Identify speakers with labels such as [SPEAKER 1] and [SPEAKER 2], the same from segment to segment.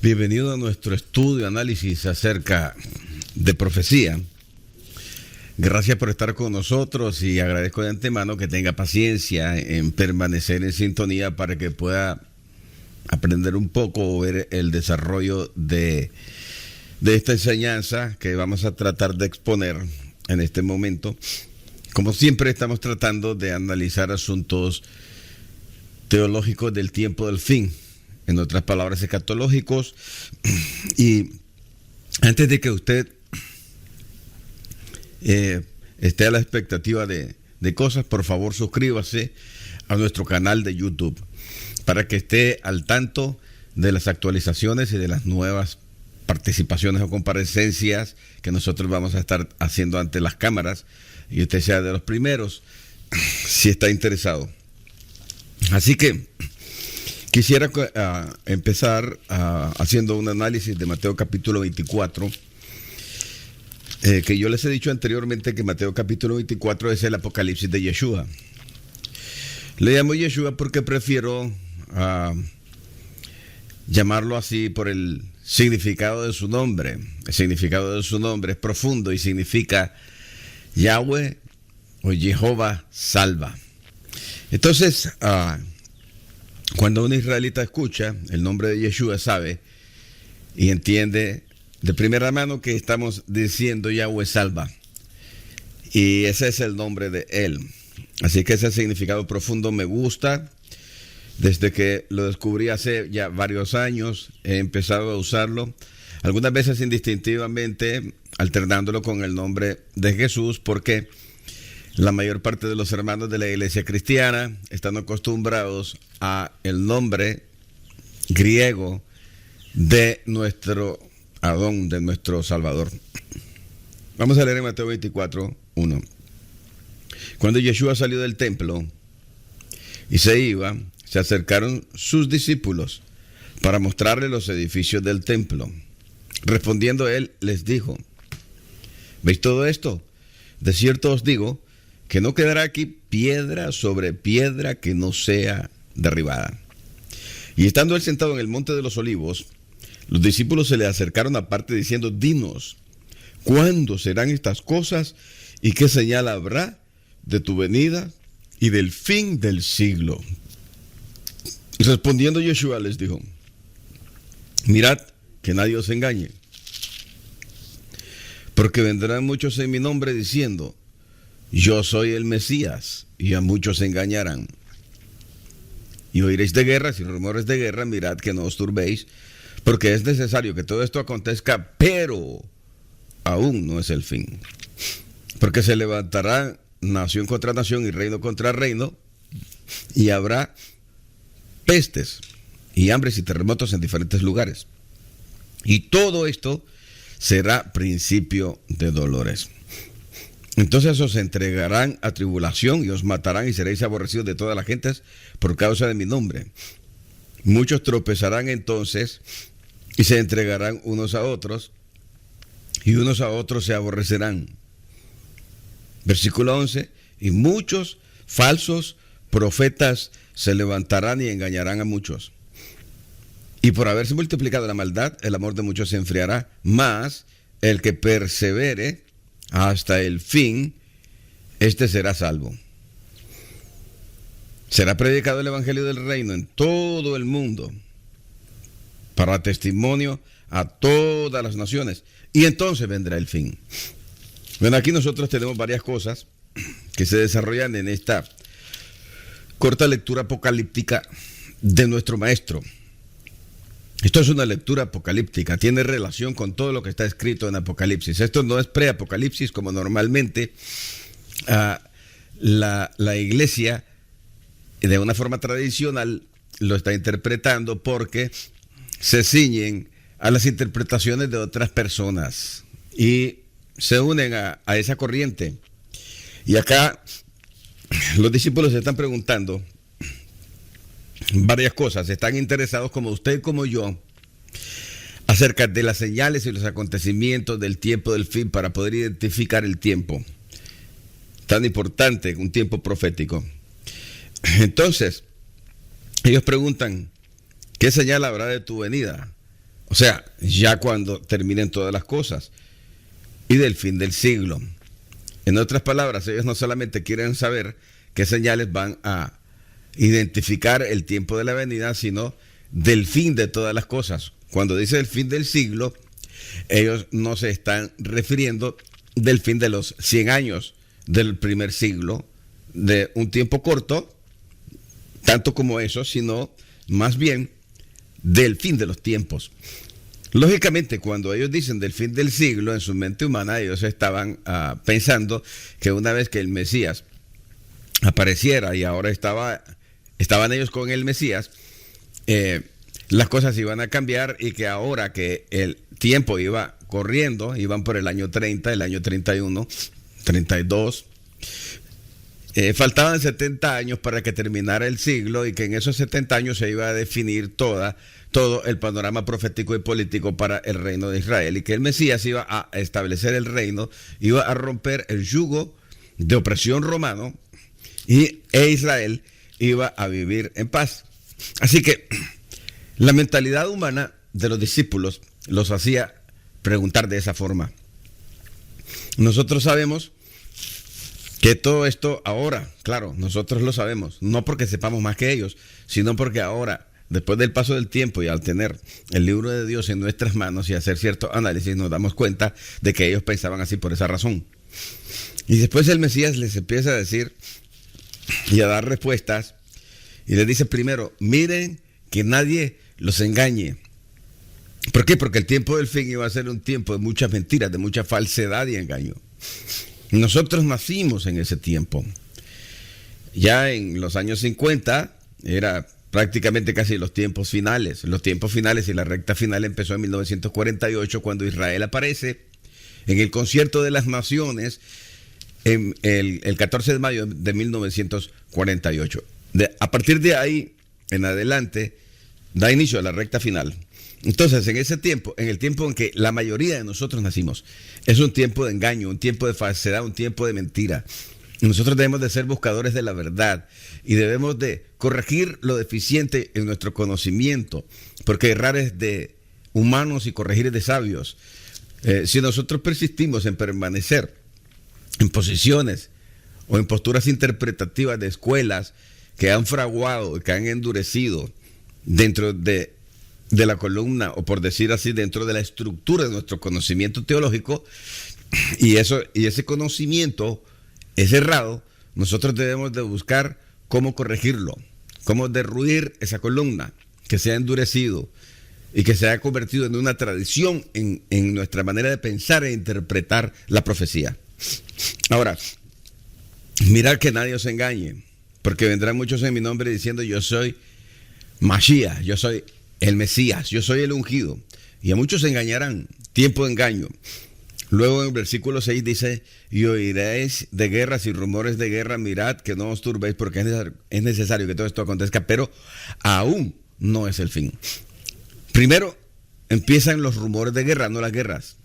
[SPEAKER 1] Bienvenido a nuestro estudio, análisis acerca de profecía. Gracias por estar con nosotros y agradezco de antemano que tenga paciencia en permanecer en sintonía para que pueda aprender un poco o ver el desarrollo de esta enseñanza que vamos a tratar de exponer en este momento. Como siempre, estamos tratando de analizar asuntos teológicos del tiempo del fin, en otras palabras, escatológicos. Y antes de que usted esté a la expectativa de cosas, por favor suscríbase a nuestro canal de YouTube para que esté al tanto de las actualizaciones y de las nuevas participaciones o comparecencias que nosotros vamos a estar haciendo ante las cámaras y usted sea de los primeros si está interesado. Así que quisiera empezar haciendo un análisis de Mateo capítulo 24, que yo les he dicho anteriormente que Mateo capítulo 24 es el apocalipsis de Yeshua. Le llamo Yeshua porque prefiero llamarlo así por el significado de su nombre. El significado de su nombre es profundo y significa Yahweh o Jehová salva. Entonces, cuando un israelita escucha el nombre de Yeshua, sabe y entiende de primera mano que estamos diciendo Yahweh salva. Y ese es el nombre de él. Así que ese significado profundo me gusta. Desde que lo descubrí hace ya varios años, he empezado a usarlo. Algunas veces indistintivamente, alternándolo con el nombre de Jesús, porque la mayor parte de los hermanos de la iglesia cristiana están acostumbrados a el nombre griego de nuestro Adón, de nuestro Salvador. Vamos a leer en Mateo 24, 1. Cuando Yeshua salió del templo y se iba, se acercaron sus discípulos para mostrarle los edificios del templo. Respondiendo él, les dijo: ¿veis todo esto? De cierto os digo que no quedará aquí piedra sobre piedra que no sea derribada. Y estando él sentado en el monte de los olivos, los discípulos se le acercaron aparte diciendo: dinos, ¿cuándo serán estas cosas y qué señal habrá de tu venida y del fin del siglo? Y respondiendo Yeshua les dijo: mirad que nadie os engañe, porque vendrán muchos en mi nombre diciendo: yo soy el Mesías, y a muchos engañarán. Y oiréis de guerras y rumores de guerra, mirad que no os turbéis, porque es necesario que todo esto acontezca, pero aún no es el fin. Porque se levantará nación contra nación y reino contra reino, y habrá pestes y hambres y terremotos en diferentes lugares. Y todo esto será principio de dolores. Entonces os entregarán a tribulación y os matarán y seréis aborrecidos de todas las gentes por causa de mi nombre. Muchos tropezarán entonces y se entregarán unos a otros y unos a otros se aborrecerán. Versículo 11. Y muchos falsos profetas se levantarán y engañarán a muchos. Y por haberse multiplicado la maldad, el amor de muchos se enfriará. Mas el que persevere hasta el fin, este será salvo. Será predicado el evangelio del reino en todo el mundo para testimonio a todas las naciones. Y entonces vendrá el fin. Bueno, aquí nosotros tenemos varias cosas que se desarrollan en esta corta lectura apocalíptica de nuestro maestro. Esto es una lectura apocalíptica, tiene relación con todo lo que está escrito en Apocalipsis. Esto no es pre-apocalipsis como normalmente la iglesia de una forma tradicional lo está interpretando, porque se ciñen a las interpretaciones de otras personas y se unen a esa corriente. Y acá los discípulos se están preguntando varias cosas, están interesados como usted y como yo acerca de las señales y los acontecimientos del tiempo del fin para poder identificar el tiempo tan importante, un tiempo profético. Entonces, ellos preguntan: ¿qué señal habrá de tu venida O sea, ya cuando terminen todas las cosas. Y del fin del siglo. En otras palabras, ellos no solamente quieren saber qué señales van a identificar el tiempo de la venida, sino del fin de todas las cosas. Cuando dice el fin del siglo, ellos no se están refiriendo del fin de los 100 años del primer siglo, de un tiempo corto, tanto como eso, sino más bien del fin de los tiempos. Lógicamente, cuando ellos dicen del fin del siglo, en su mente humana, ellos estaban pensando que una vez que el Mesías apareciera y ahora estaban ellos con el Mesías, las cosas iban a cambiar y que ahora que el tiempo iba corriendo, iban por el año 30, el año 31, 32, faltaban 70 años para que terminara el siglo y que en esos 70 años se iba a definir todo el panorama profético y político para el reino de Israel y que el Mesías iba a establecer el reino, iba a romper el yugo de opresión romano e Israel iba a vivir en paz. Así que la mentalidad humana de los discípulos los hacía preguntar de esa forma. Nosotros sabemos que todo esto ahora, claro, nosotros lo sabemos, no porque sepamos más que ellos, sino porque ahora, después del paso del tiempo y al tener el libro de Dios en nuestras manos y hacer cierto análisis, nos damos cuenta de que ellos pensaban así por esa razón. Y después el Mesías les empieza a decir y a dar respuestas y les dice primero, miren que nadie los engañe. ¿Por qué? Porque el tiempo del fin iba a ser un tiempo de muchas mentiras, de mucha falsedad y engaño. Nosotros nacimos en ese tiempo. Ya en los años 50 era prácticamente casi los tiempos finales. Los tiempos finales y la recta final empezó en 1948 cuando Israel aparece en el Concierto de las Naciones en el 14 de mayo de 1948. A partir de ahí en adelante da inicio a la recta final. Entonces, en ese tiempo, en el tiempo en que la mayoría de nosotros nacimos, es un tiempo de engaño, un tiempo de falsedad, un tiempo de mentira. Nosotros debemos de ser buscadores de la verdad y debemos de corregir lo deficiente en nuestro conocimiento, porque errar es de humanos y corregir es de sabios. Si nosotros persistimos en permanecer en posiciones o en posturas interpretativas de escuelas que han fraguado, que han endurecido dentro de la columna, o por decir así, dentro de la estructura de nuestro conocimiento teológico, y ese conocimiento es errado, nosotros debemos de buscar cómo corregirlo, cómo derruir esa columna que se ha endurecido y que se ha convertido en una tradición en nuestra manera de pensar e interpretar la profecía. Ahora, mirad que nadie os engañe, porque vendrán muchos en mi nombre diciendo yo soy Mashiach, yo soy el Mesías, yo soy el ungido, y a muchos se engañarán, tiempo de engaño. Luego en el versículo 6 dice, y oiréis de guerras y rumores de guerra, mirad que no os turbéis, porque es necesario que todo esto acontezca, pero aún no es el fin. Primero empiezan los rumores de guerra, no las guerras.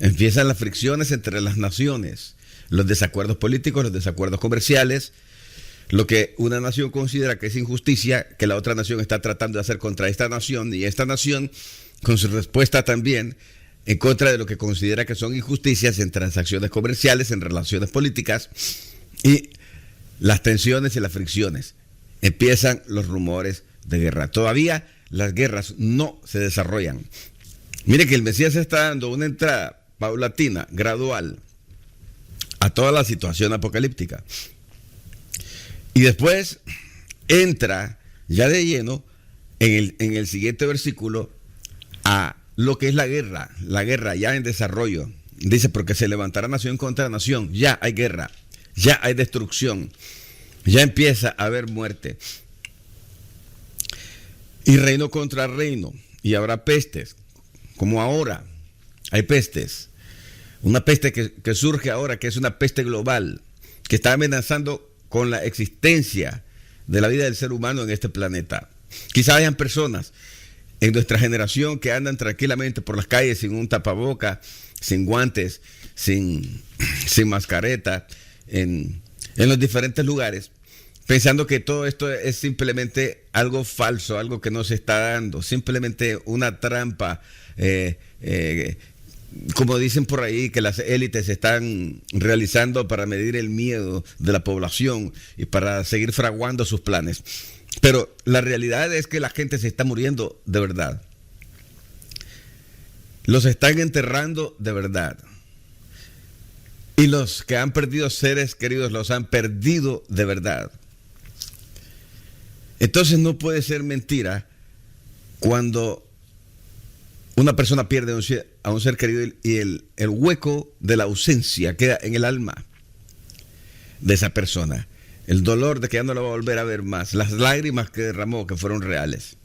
[SPEAKER 1] Empiezan las fricciones entre las naciones, los desacuerdos políticos, los desacuerdos comerciales, lo que una nación considera que es injusticia, que la otra nación está tratando de hacer contra esta nación, y esta nación con su respuesta también en contra de lo que considera que son injusticias en transacciones comerciales, en relaciones políticas, y las tensiones y las fricciones. Empiezan los rumores de guerra. Todavía las guerras no se desarrollan. Mire que el Mesías está dando una entrada paulatina, gradual, a toda la situación apocalíptica. Y después entra ya de lleno en el siguiente versículo a lo que es la guerra ya en desarrollo. Dice, porque se levantará nación contra nación, ya hay guerra, ya hay destrucción, ya empieza a haber muerte. Y reino contra reino, y habrá pestes, como ahora hay pestes. Una peste que surge ahora, que es una peste global, que está amenazando con la existencia de la vida del ser humano en este planeta. Quizá hayan personas en nuestra generación que andan tranquilamente por las calles sin un tapaboca, sin guantes, sin mascareta, en los diferentes lugares, pensando que todo esto es simplemente algo falso, algo que no se está dando, simplemente una trampa, como dicen por ahí, que las élites están realizando para medir el miedo de la población y para seguir fraguando sus planes. Pero la realidad es que la gente se está muriendo de verdad. Los están enterrando de verdad. Y los que han perdido seres queridos los han perdido de verdad. Entonces no puede ser mentira cuando una persona pierde a un ser querido y el hueco de la ausencia queda en el alma de esa persona. El dolor de que ya no la va a volver a ver más. Las lágrimas que derramó que fueron reales.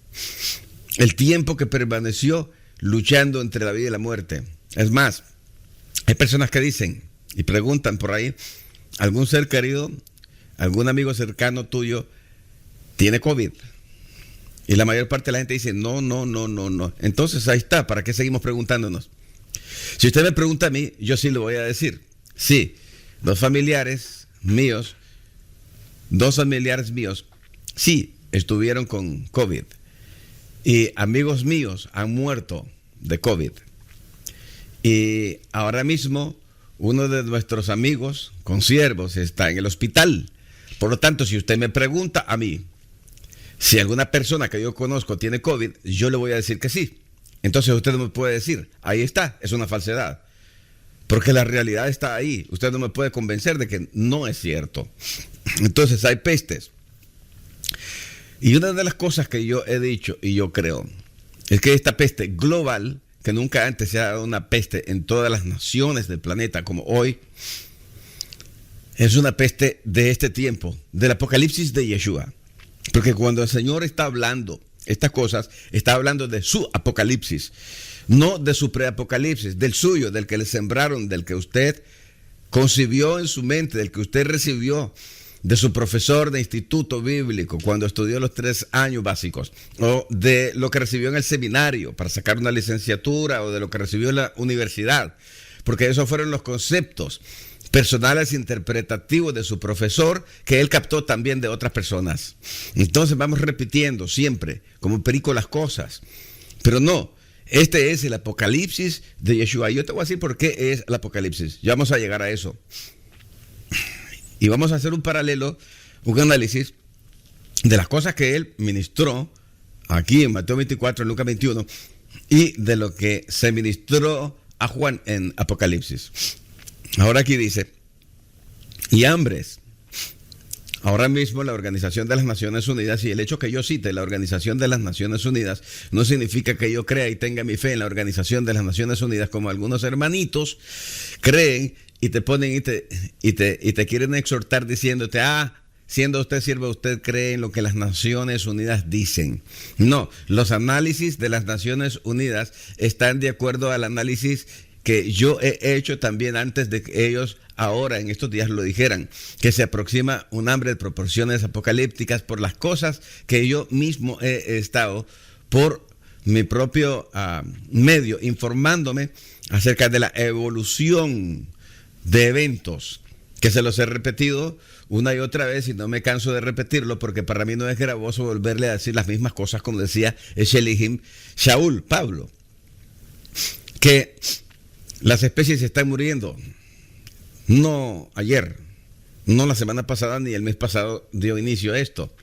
[SPEAKER 1] El tiempo que permaneció luchando entre la vida y la muerte. Es más, hay personas que dicen y preguntan por ahí, ¿algún ser querido, algún amigo cercano tuyo tiene COVID? Y la mayor parte de la gente dice, no. Entonces ahí está, ¿para qué seguimos preguntándonos? Si usted me pregunta a mí, yo sí le voy a decir. Sí, dos familiares míos, sí, estuvieron con COVID. Y amigos míos han muerto de COVID. Y ahora mismo, uno de nuestros amigos, consiervos, está en el hospital. Por lo tanto, si usted me pregunta a mí, si alguna persona que yo conozco tiene COVID, yo le voy a decir que sí. Entonces usted no me puede decir, ahí está, es una falsedad. Porque la realidad está ahí. Usted no me puede convencer de que no es cierto. Entonces hay pestes. Y una de las cosas que yo he dicho y yo creo es que esta peste global, que nunca antes se ha dado una peste en todas las naciones del planeta como hoy, es una peste de este tiempo, del apocalipsis de Yeshua. Porque cuando el Señor está hablando estas cosas, está hablando de su apocalipsis, no de su preapocalipsis, del suyo, del que le sembraron, del que usted concibió en su mente, del que usted recibió de su profesor de instituto bíblico cuando estudió los 3 años básicos, o de lo que recibió en el seminario para sacar una licenciatura, o de lo que recibió en la universidad, porque esos fueron los conceptos personales interpretativos de su profesor que él captó también de otras personas. Entonces vamos repitiendo siempre como perico las cosas, pero no, este es el apocalipsis de Yeshua. Yo te voy a decir por qué es el apocalipsis, ya vamos a llegar a eso y vamos a hacer un paralelo, un análisis de las cosas que él ministró aquí en Mateo 24, en Lucas 21 y de lo que se ministró a Juan en Apocalipsis. Ahora aquí dice, y hambres. Ahora mismo la Organización de las Naciones Unidas, y el hecho que yo cite la Organización de las Naciones Unidas no significa que yo crea y tenga mi fe en la Organización de las Naciones Unidas, como algunos hermanitos creen y te ponen y te quieren exhortar diciéndote, siendo usted siervo, usted cree en lo que las Naciones Unidas dicen. No, los análisis de las Naciones Unidas están de acuerdo al análisis que yo he hecho también antes de que ellos ahora en estos días lo dijeran, que se aproxima un hambre de proporciones apocalípticas por las cosas que yo mismo he estado por mi propio medio informándome acerca de la evolución de eventos, que se los he repetido una y otra vez y no me canso de repetirlo porque para mí no es gravoso volverle a decir las mismas cosas como decía Shelihim Shaul, Pablo, que las especies se están muriendo. No ayer, no la semana pasada ni el mes pasado dio inicio a esto.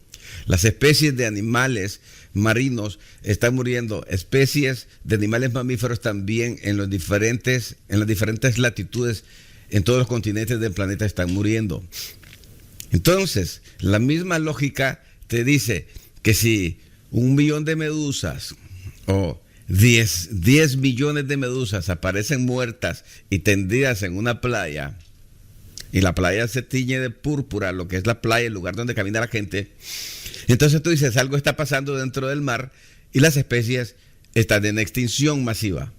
[SPEAKER 1] Las especies de animales marinos están muriendo, especies de animales mamíferos también en las diferentes latitudes, en todos los continentes del planeta están muriendo. Entonces, la misma lógica te dice que si 1 millón de medusas o 10 millones de medusas aparecen muertas y tendidas en una playa, y la playa se tiñe de púrpura, lo que es la playa, el lugar donde camina la gente, entonces tú dices, algo está pasando dentro del mar y las especies están en extinción masiva.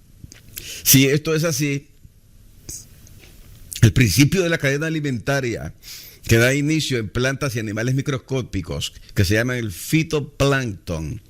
[SPEAKER 1] Si esto es así, el principio de la cadena alimentaria que da inicio en plantas y animales microscópicos, que se llaman el fitoplancton,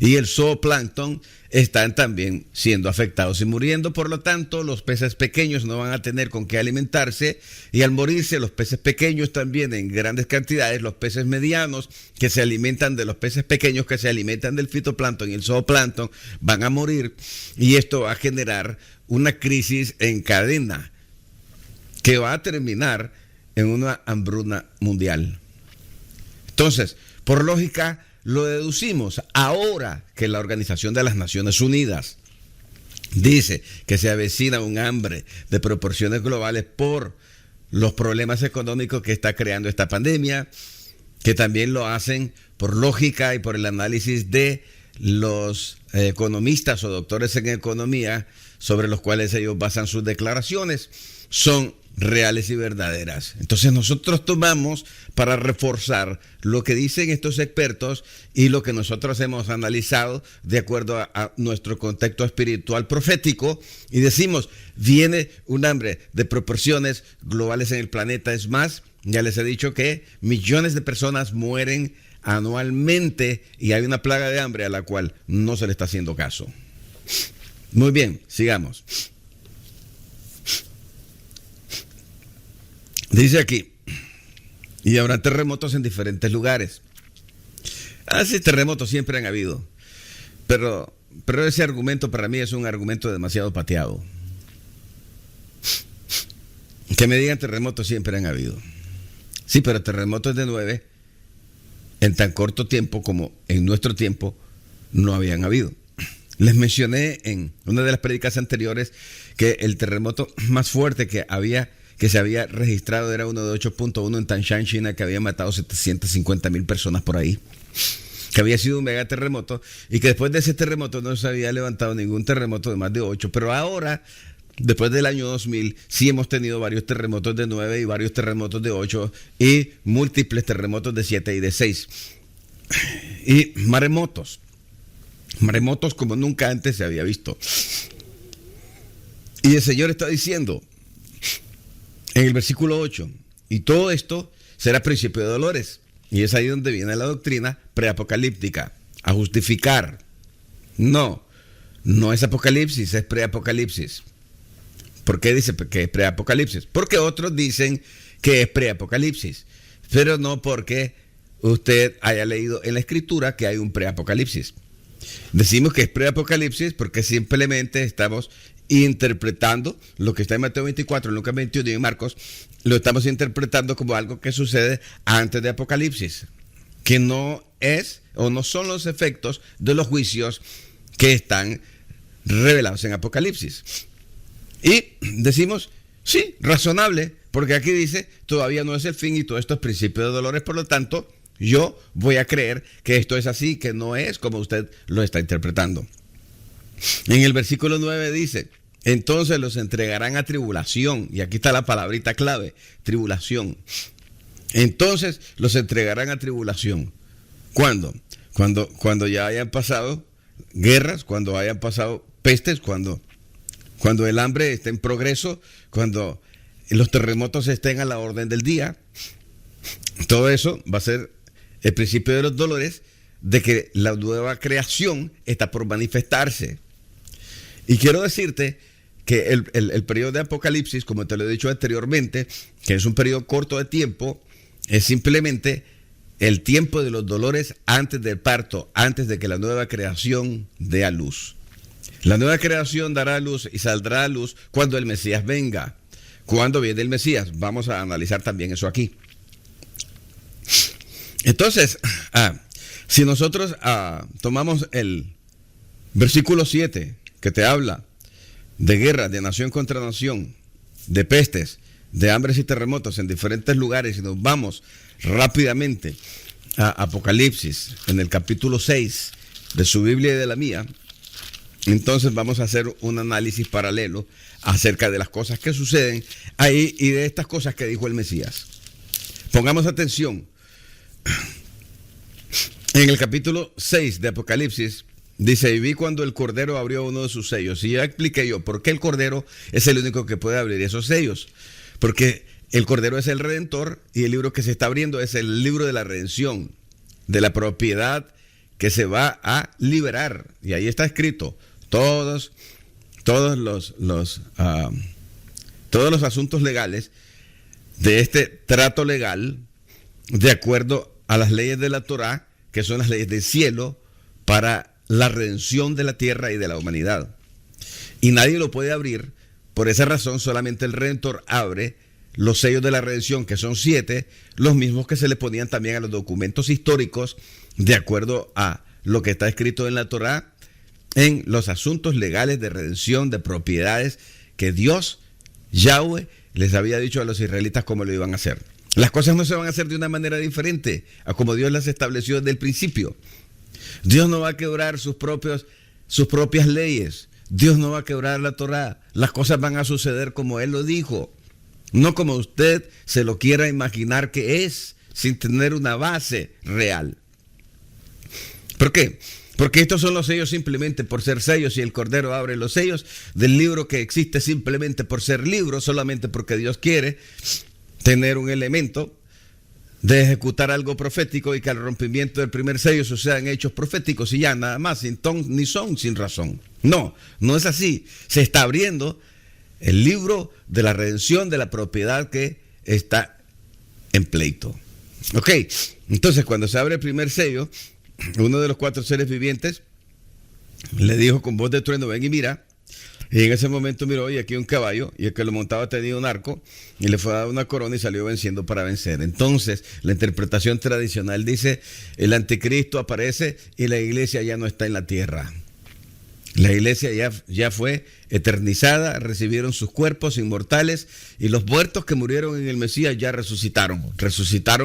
[SPEAKER 1] Y el zooplancton están también siendo afectados y muriendo. Por lo tanto, los peces pequeños no van a tener con qué alimentarse. Y al morirse los peces pequeños también en grandes cantidades, los peces medianos que se alimentan de los peces pequeños que se alimentan del fitoplancton y el zooplancton van a morir. Y esto va a generar una crisis en cadena que va a terminar en una hambruna mundial. Entonces, por lógica, lo deducimos ahora que la Organización de las Naciones Unidas dice que se avecina un hambre de proporciones globales por los problemas económicos que está creando esta pandemia, que también lo hacen por lógica y por el análisis de los economistas o doctores en economía sobre los cuales ellos basan sus declaraciones, son reales y verdaderas. Entonces nosotros tomamos para reforzar lo que dicen estos expertos y lo que nosotros hemos analizado de acuerdo a nuestro contexto espiritual profético y decimos, viene un hambre de proporciones globales en el planeta. Es más, ya les he dicho que millones de personas mueren anualmente y hay una plaga de hambre a la cual no se le está haciendo caso. Muy bien, sigamos. Dice aquí, y habrá terremotos en diferentes lugares. Sí, terremotos siempre han habido, pero ese argumento para mí es un argumento demasiado pateado. Que me digan terremotos siempre han habido. Sí, pero terremotos de 9 en tan corto tiempo como en nuestro tiempo no habían habido. Les mencioné en una de las prédicas anteriores que el terremoto más fuerte que se había registrado era uno de 8.1 en Tangshan, China, que había matado 750,000 personas por ahí, que había sido un megaterremoto y que después de ese terremoto no se había levantado ningún terremoto de más de 8, pero ahora, después del año 2000, sí hemos tenido varios terremotos de 9 y varios terremotos de 8 y múltiples terremotos de 7 y de 6. Y maremotos como nunca antes se había visto. Y el Señor está diciendo en el versículo 8, y todo esto será principio de dolores. Y es ahí donde viene la doctrina preapocalíptica, a justificar. No es apocalipsis, es preapocalipsis. ¿Por qué dice que es preapocalipsis? Porque otros dicen que es preapocalipsis, pero no porque usted haya leído en la escritura que hay un preapocalipsis. Decimos que es preapocalipsis porque simplemente estamos interpretando lo que está en Mateo 24, en Lucas 21 y en Marcos, lo estamos interpretando como algo que sucede antes de Apocalipsis, que no es o no son los efectos de los juicios que están revelados en Apocalipsis. Y decimos, sí, razonable, porque aquí dice, todavía no es el fin y todo esto es principio de dolores, por lo tanto, yo voy a creer que esto es así, que no es como usted lo está interpretando. En el versículo 9 dice, entonces los entregarán a tribulación, y aquí está la palabrita clave, tribulación. Entonces los entregarán a tribulación. ¿Cuándo? Cuando ya hayan pasado guerras, cuando hayan pasado pestes, cuando el hambre esté en progreso, cuando los terremotos estén a la orden del día. Todo eso va a ser el principio de los dolores de que la nueva creación está por manifestarse. Y quiero decirte que el periodo de Apocalipsis, como te lo he dicho anteriormente, que es un periodo corto de tiempo, es simplemente el tiempo de los dolores antes del parto, antes de que la nueva creación dé a luz. La nueva creación dará a luz y saldrá a luz cuando el Mesías venga. ¿Cuándo viene el Mesías? Vamos a analizar también eso aquí. Entonces, si nosotros tomamos el versículo 7, que te habla de guerra, de nación contra nación, de pestes, de hambres y terremotos en diferentes lugares, y nos vamos rápidamente a Apocalipsis, en el capítulo 6 de su Biblia y de la mía, entonces vamos a hacer un análisis paralelo acerca de las cosas que suceden ahí y de estas cosas que dijo el Mesías. Pongamos atención. En el capítulo 6 de Apocalipsis dice, y vi cuando el Cordero abrió uno de sus sellos. Y ya expliqué yo por qué el Cordero es el único que puede abrir esos sellos. Porque el Cordero es el Redentor y el libro que se está abriendo es el libro de la redención, de la propiedad que se va a liberar. Y ahí está escrito, todos los asuntos legales de este trato legal, de acuerdo a las leyes de la Torá, que son las leyes del cielo, para la redención de la tierra y de la humanidad. Y nadie lo puede abrir. Por esa razón, solamente el Redentor abre los sellos de la redención, que son 7, los mismos que se le ponían también a los documentos históricos, de acuerdo a lo que está escrito en la Torá, en los asuntos legales de redención de propiedades que Dios, Yahweh, les había dicho a los israelitas cómo lo iban a hacer. Las cosas no se van a hacer de una manera diferente a como Dios las estableció desde el principio. Dios no va a quebrar sus propias leyes. Dios no va a quebrar la Torá. Las cosas van a suceder como Él lo dijo, no como usted se lo quiera imaginar que es, sin tener una base real. ¿Por qué? Porque estos son los sellos simplemente por ser sellos, y el Cordero abre los sellos del libro que existe simplemente por ser libro, solamente porque Dios quiere tener un elemento de ejecutar algo profético, y que al rompimiento del primer sello sucedan hechos proféticos y ya, nada más, sin ton ni son, sin razón. No es así. Se está abriendo el libro de la redención de la propiedad que está en pleito. Ok, entonces cuando se abre el primer sello, uno de los 4 seres vivientes le dijo con voz de trueno, ven y mira. Y en ese momento miró, y aquí un caballo, y el que lo montaba tenía un arco, y le fue a dar una corona y salió venciendo para vencer. Entonces, la interpretación tradicional dice, el anticristo aparece y la iglesia ya no está en la tierra. La iglesia ya fue eternizada, recibieron sus cuerpos inmortales, y los muertos que murieron en el Mesías ya resucitaron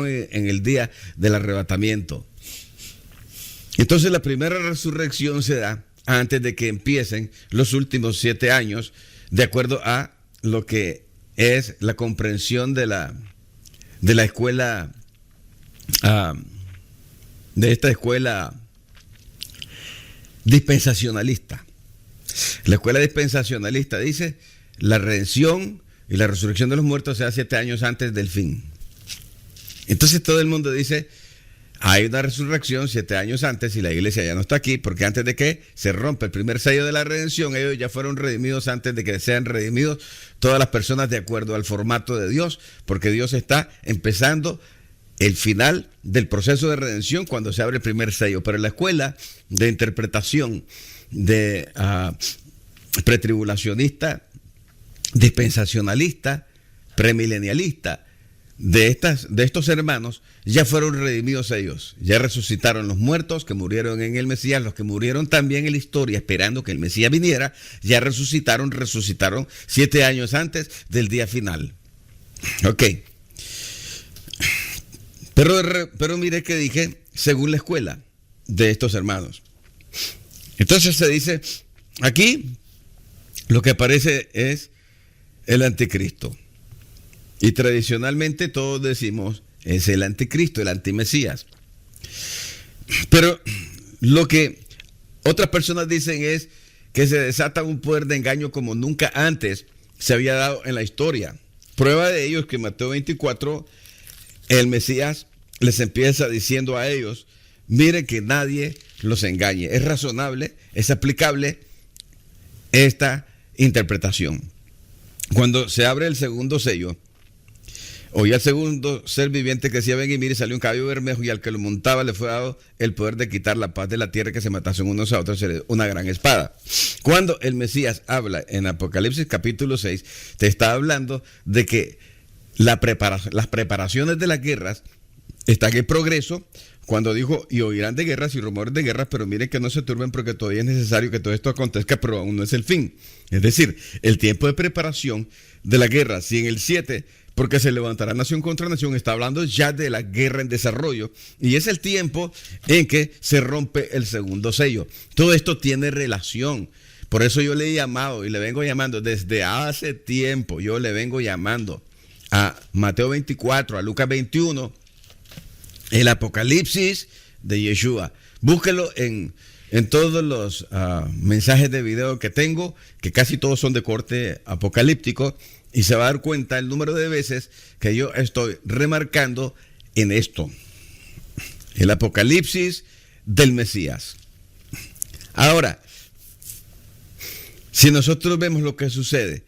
[SPEAKER 1] en el día del arrebatamiento. Entonces la primera resurrección se da antes de que empiecen los últimos 7 años, de acuerdo a lo que es la comprensión de la escuela, de esta escuela dispensacionalista. La escuela dispensacionalista dice, la redención y la resurrección de los muertos se da 7 años antes del fin. Entonces todo el mundo dice, hay una resurrección 7 años antes y la iglesia ya no está aquí, porque antes de que se rompa el primer sello de la redención, ellos ya fueron redimidos antes de que sean redimidos todas las personas de acuerdo al formato de Dios, porque Dios está empezando el final del proceso de redención cuando se abre el primer sello. Pero la escuela de interpretación de pretribulacionista, dispensacionalista, premilenialista, de estos hermanos, ya fueron redimidos ellos, ya resucitaron los muertos que murieron en el Mesías, los que murieron también en la historia esperando que el Mesías viniera, ya resucitaron 7 años antes del día final. Ok. Pero mire que dije, según la escuela de estos hermanos. Entonces se dice, aquí lo que aparece es el anticristo. Y tradicionalmente todos decimos, es el anticristo, el antimesías. Pero lo que otras personas dicen es que se desata un poder de engaño como nunca antes se había dado en la historia. Prueba de ello es que en Mateo 24, el Mesías les empieza diciendo a ellos, miren que nadie los engañe. Es razonable, es aplicable esta interpretación. Cuando se abre el segundo sello, oí al segundo ser viviente que decía, ven y mire, salió un caballo bermejo, y al que lo montaba le fue dado el poder de quitar la paz de la tierra, que se matasen unos a otros una gran espada. Cuando el Mesías habla en Apocalipsis capítulo 6, te está hablando de que las preparaciones de las guerras están en progreso, cuando dijo, y oirán de guerras y rumores de guerras, pero miren que no se turben porque todavía es necesario que todo esto acontezca, pero aún no es el fin. Es decir, el tiempo de preparación de la guerra, si en el 7, porque se levantará nación contra nación, está hablando ya de la guerra en desarrollo, y es el tiempo en que se rompe el segundo sello. Todo esto tiene relación. Por eso yo le he llamado y le vengo llamando desde hace tiempo, yo le vengo llamando a Mateo 24, a Lucas 21, el Apocalipsis de Yeshua. Búsquelo en todos los mensajes de video que tengo, que casi todos son de corte apocalíptico, y se va a dar cuenta el número de veces que yo estoy remarcando en esto. El Apocalipsis del Mesías. Ahora, si nosotros vemos lo que sucede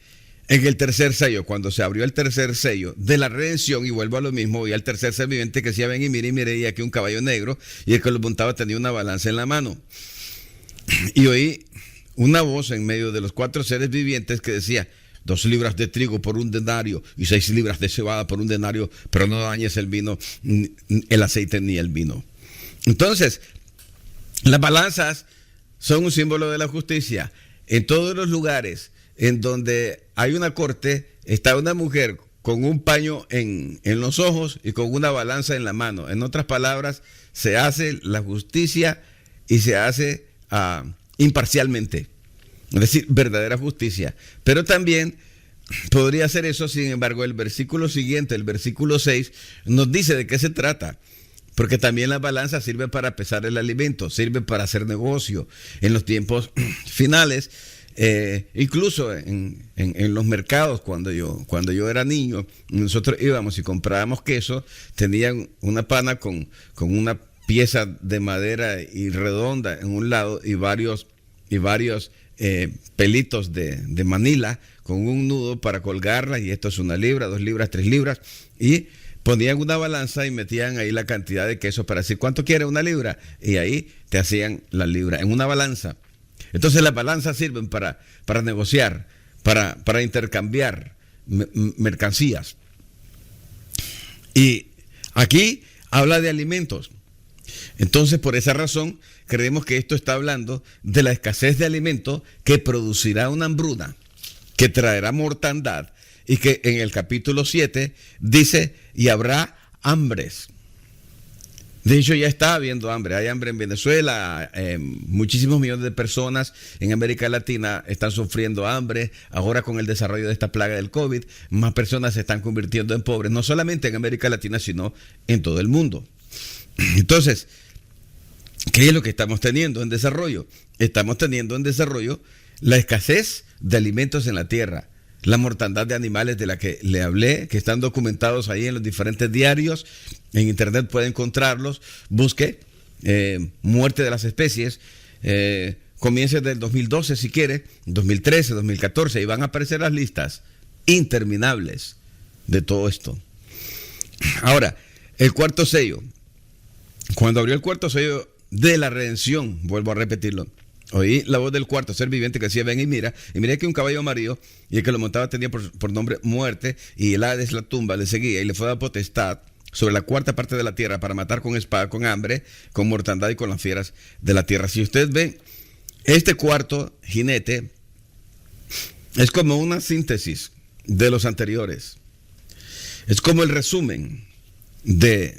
[SPEAKER 1] en el tercer sello, cuando se abrió el tercer sello de la redención, y vuelvo a lo mismo, y al tercer ser viviente que decía, ven y mire, y aquí un caballo negro, y el que lo montaba tenía una balanza en la mano. Y oí una voz en medio de los 4 seres vivientes que decía, 2 libras de trigo por 1 denario y 6 libras de cebada por 1 denario, pero no dañes el vino, el aceite ni el vino. Entonces, las balanzas son un símbolo de la justicia. En todos los lugares en donde hay una corte, está una mujer con un paño en los ojos y con una balanza en la mano. En otras palabras, se hace la justicia y se hace imparcialmente. Es decir, verdadera justicia. Pero también podría ser eso, sin embargo, el versículo siguiente, el versículo 6, nos dice de qué se trata. Porque también la balanza sirve para pesar el alimento, sirve para hacer negocio. En los tiempos finales, incluso en los mercados, cuando yo era niño, nosotros íbamos y comprábamos queso, tenían una pana con una pieza de madera y redonda en un lado y varios pelitos de manila con un nudo para colgarla, y esto es 1 libra, 2 libras, 3 libras, y ponían una balanza y metían ahí la cantidad de queso para decir, ¿cuánto quiere 1 libra? Y ahí te hacían la libra en una balanza. Entonces las balanzas sirven para negociar, para intercambiar mercancías. Y aquí habla de alimentos. Entonces, por esa razón, creemos que esto está hablando de la escasez de alimentos que producirá una hambruna, que traerá mortandad, y que en el capítulo 7 dice, y habrá hambres. De hecho, ya está habiendo hambre. Hay hambre en Venezuela, muchísimos millones de personas en América Latina están sufriendo hambre. Ahora, con el desarrollo de esta plaga del COVID, más personas se están convirtiendo en pobres, no solamente en América Latina, sino en todo el mundo. Entonces, ¿qué es lo que estamos teniendo en desarrollo? Estamos teniendo en desarrollo la escasez de alimentos en la tierra, la mortandad de animales de la que le hablé, que están documentados ahí en los diferentes diarios. En internet puede encontrarlos. Busque muerte de las especies. Comience del 2012 si quiere, 2013, 2014, y van a aparecer las listas interminables de todo esto. Ahora, el cuarto sello. Cuando abrió el cuarto sello de la redención, vuelvo a repetirlo, oí la voz del cuarto ser viviente que decía, ven y mira que un caballo amarillo, y el que lo montaba tenía por nombre muerte, y el Hades, la tumba, le seguía, y le fue dada potestad sobre la 4ª parte de la tierra para matar con espada, con hambre, con mortandad y con las fieras de la tierra. Si usted ve, este cuarto jinete es como una síntesis de los anteriores. Es como el resumen del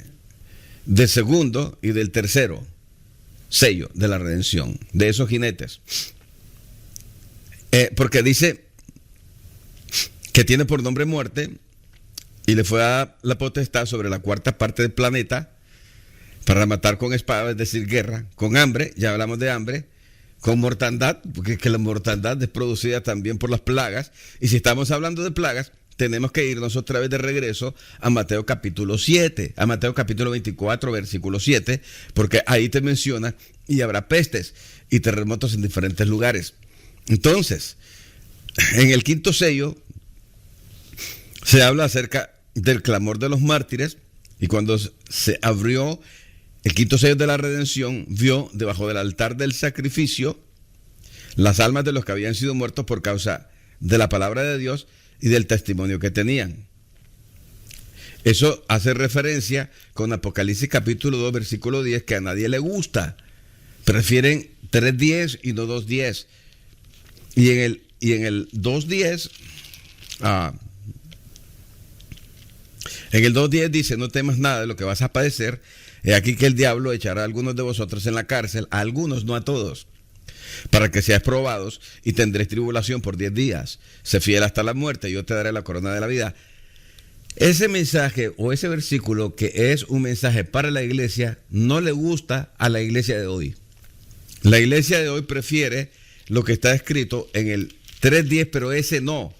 [SPEAKER 1] segundo y del tercero sello de la redención, de esos jinetes. Porque dice que tiene por nombre muerte, y le fue dada la potestad sobre la 4ª parte del planeta para matar con espada, es decir, guerra, con hambre, ya hablamos de hambre, con mortandad, porque que la mortandad es producida también por las plagas. Y si estamos hablando de plagas, tenemos que irnos otra vez de regreso a Mateo capítulo 7, a Mateo capítulo 24, versículo 7, porque ahí te menciona, y habrá pestes y terremotos en diferentes lugares. Entonces, en el 5º sello se habla acerca del clamor de los mártires, y cuando se abrió el 5º sello de la redención, vio debajo del altar del sacrificio las almas de los que habían sido muertos por causa de la palabra de Dios y del testimonio que tenían. Eso hace referencia con Apocalipsis capítulo 2, versículo 10, que a nadie le gusta. Prefieren 3:10 y no 2:10. Y en el 2:10, en el 2:10 dice, no temas nada de lo que vas a padecer. He aquí que el diablo echará a algunos de vosotros en la cárcel, a algunos, no a todos, para que seáis probados, y tendréis tribulación por 10 días. Sé fiel hasta la muerte, y yo te daré la corona de la vida. Ese mensaje o ese versículo, que es un mensaje para la iglesia, no le gusta a la iglesia de hoy. La iglesia de hoy prefiere lo que está escrito en el 3:10, pero ese no.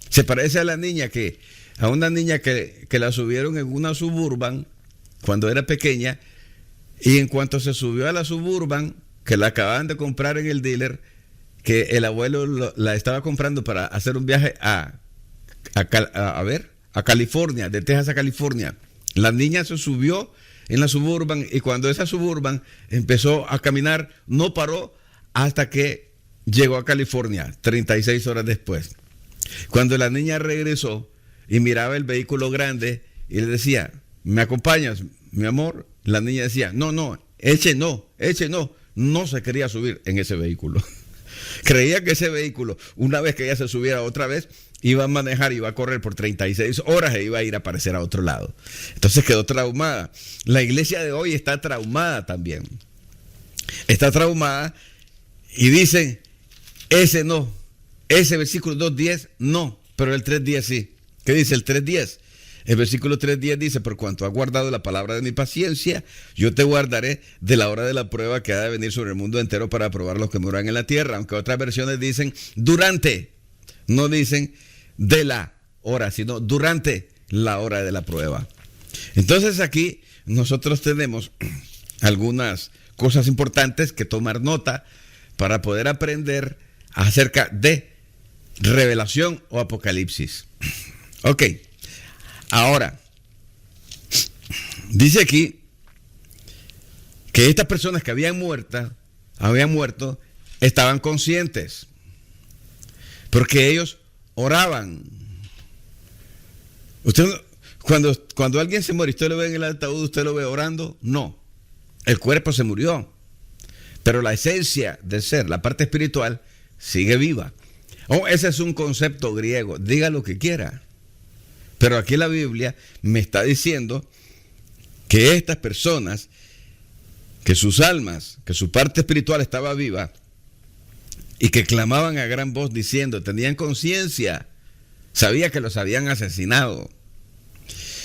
[SPEAKER 1] Se parece a una niña que la subieron en una Suburban cuando era pequeña, Y en cuanto se subió a la Suburban, que la acababan de comprar en el dealer, que el abuelo la estaba comprando para hacer un viaje a California, de Texas a California. La niña se subió en la Suburban y cuando esa Suburban empezó a caminar, no paró hasta que llegó a California, 36 horas después. Cuando la niña regresó y miraba el vehículo grande y le decía, ¿me acompañas, mi amor? La niña decía, no, ese no, no se quería subir en ese vehículo. Creía que ese vehículo, una vez que ella se subiera otra vez, iba a manejar, iba a correr por 36 horas e iba a ir a aparecer a otro lado. Entonces quedó traumada. La iglesia de hoy está traumada también. Está traumada y dicen, ese no, ese versículo 2:10 no, pero el 3:10 sí. ¿Qué dice el 3:10? El versículo 3:10 dice, por cuanto has guardado la palabra de mi paciencia, yo te guardaré de la hora de la prueba que ha de venir sobre el mundo entero para probar los que moran en la tierra. Aunque otras versiones dicen durante, no dicen de la hora, sino durante la hora de la prueba. Entonces aquí nosotros tenemos algunas cosas importantes que tomar nota para poder aprender acerca de revelación o apocalipsis. Ok. Ahora, dice aquí que estas personas que habían muerto, estaban conscientes, porque ellos oraban. Usted, cuando alguien se muere, ¿usted lo ve en el ataúd, usted lo ve orando? No, el cuerpo se murió, pero la esencia del ser, la parte espiritual, sigue viva. Oh, ese es un concepto griego, diga lo que quiera. Pero aquí la Biblia me está diciendo que estas personas, que sus almas, que su parte espiritual estaba viva y que clamaban a gran voz diciendo, tenían conciencia, sabía que los habían asesinado.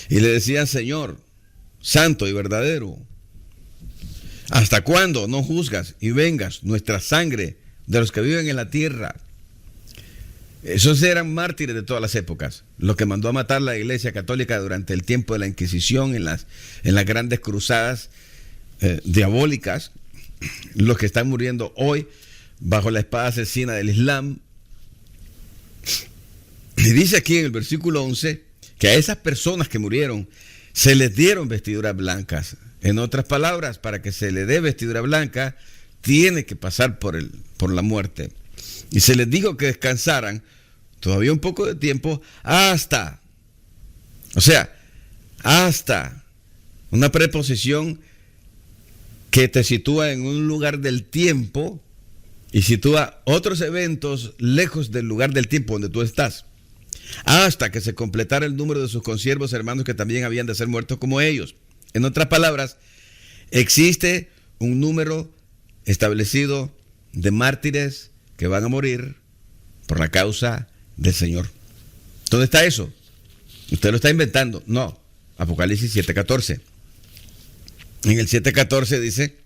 [SPEAKER 1] Y le decían, Señor, santo y verdadero, ¿hasta cuándo no juzgas y vengas nuestra sangre de los que viven en la tierra? Esos eran mártires de todas las épocas, los que mandó a matar la Iglesia Católica durante el tiempo de la Inquisición, en las grandes cruzadas diabólicas, los que están muriendo hoy bajo la espada asesina del Islam. Y dice aquí en el versículo 11 que a esas personas que murieron se les dieron vestiduras blancas. En otras palabras, para que se le dé vestidura blanca, tiene que pasar por la muerte. Y se les dijo que descansaran todavía un poco de tiempo hasta una preposición que te sitúa en un lugar del tiempo y sitúa otros eventos lejos del lugar del tiempo donde tú estás, hasta que se completara el número de sus consiervos hermanos que también habían de ser muertos como ellos. En otras palabras, existe un número establecido de mártires que van a morir por la causa del Señor. ¿Dónde está eso? Usted lo está inventando. No. Apocalipsis 7:14. En el 7:14 dice,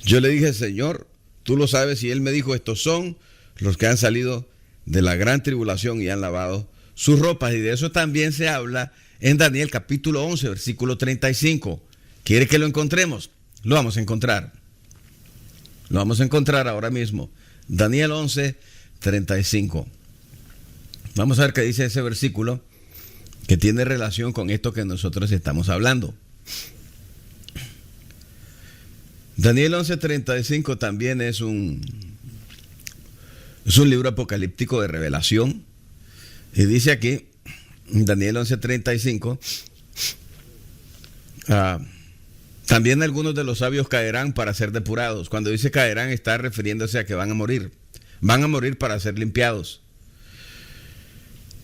[SPEAKER 1] yo le dije, Señor, tú lo sabes, y él me dijo, estos son los que han salido de la gran tribulación y han lavado sus ropas. Y de eso también se habla en Daniel capítulo 11, versículo 35. ¿Quiere que lo encontremos? Lo vamos a encontrar. Lo vamos a encontrar ahora mismo. Daniel 11, 35. Vamos a ver qué dice ese versículo que tiene relación con esto que nosotros estamos hablando. Daniel 11, 35 también es un libro apocalíptico de revelación. Y dice aquí, Daniel 11, 35, también algunos de los sabios caerán para ser depurados. Cuando dice caerán, está refiriéndose a que van a morir. Van a morir para ser limpiados.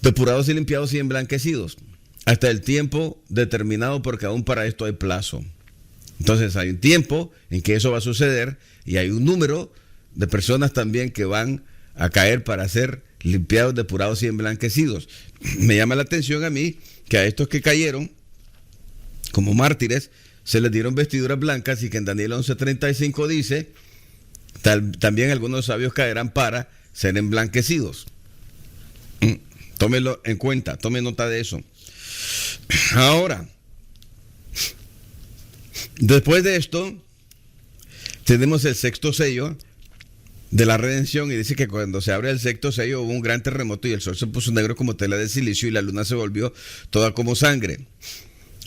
[SPEAKER 1] Depurados y limpiados y emblanquecidos. Hasta el tiempo determinado, porque aún para esto hay plazo. Entonces hay un tiempo en que eso va a suceder y hay un número de personas también que van a caer para ser limpiados, depurados y emblanquecidos. Me llama la atención a mí que a estos que cayeron como mártires se les dieron vestiduras blancas y que en Daniel 11:35 dice, también algunos sabios caerán para ser emblanquecidos. Tómelo en cuenta, tome nota de eso. Ahora, Después de esto, tenemos el sexto sello de la redención, y dice que cuando se abre el sexto sello hubo un gran terremoto y el sol se puso negro como tela de silicio y la luna se volvió toda como sangre.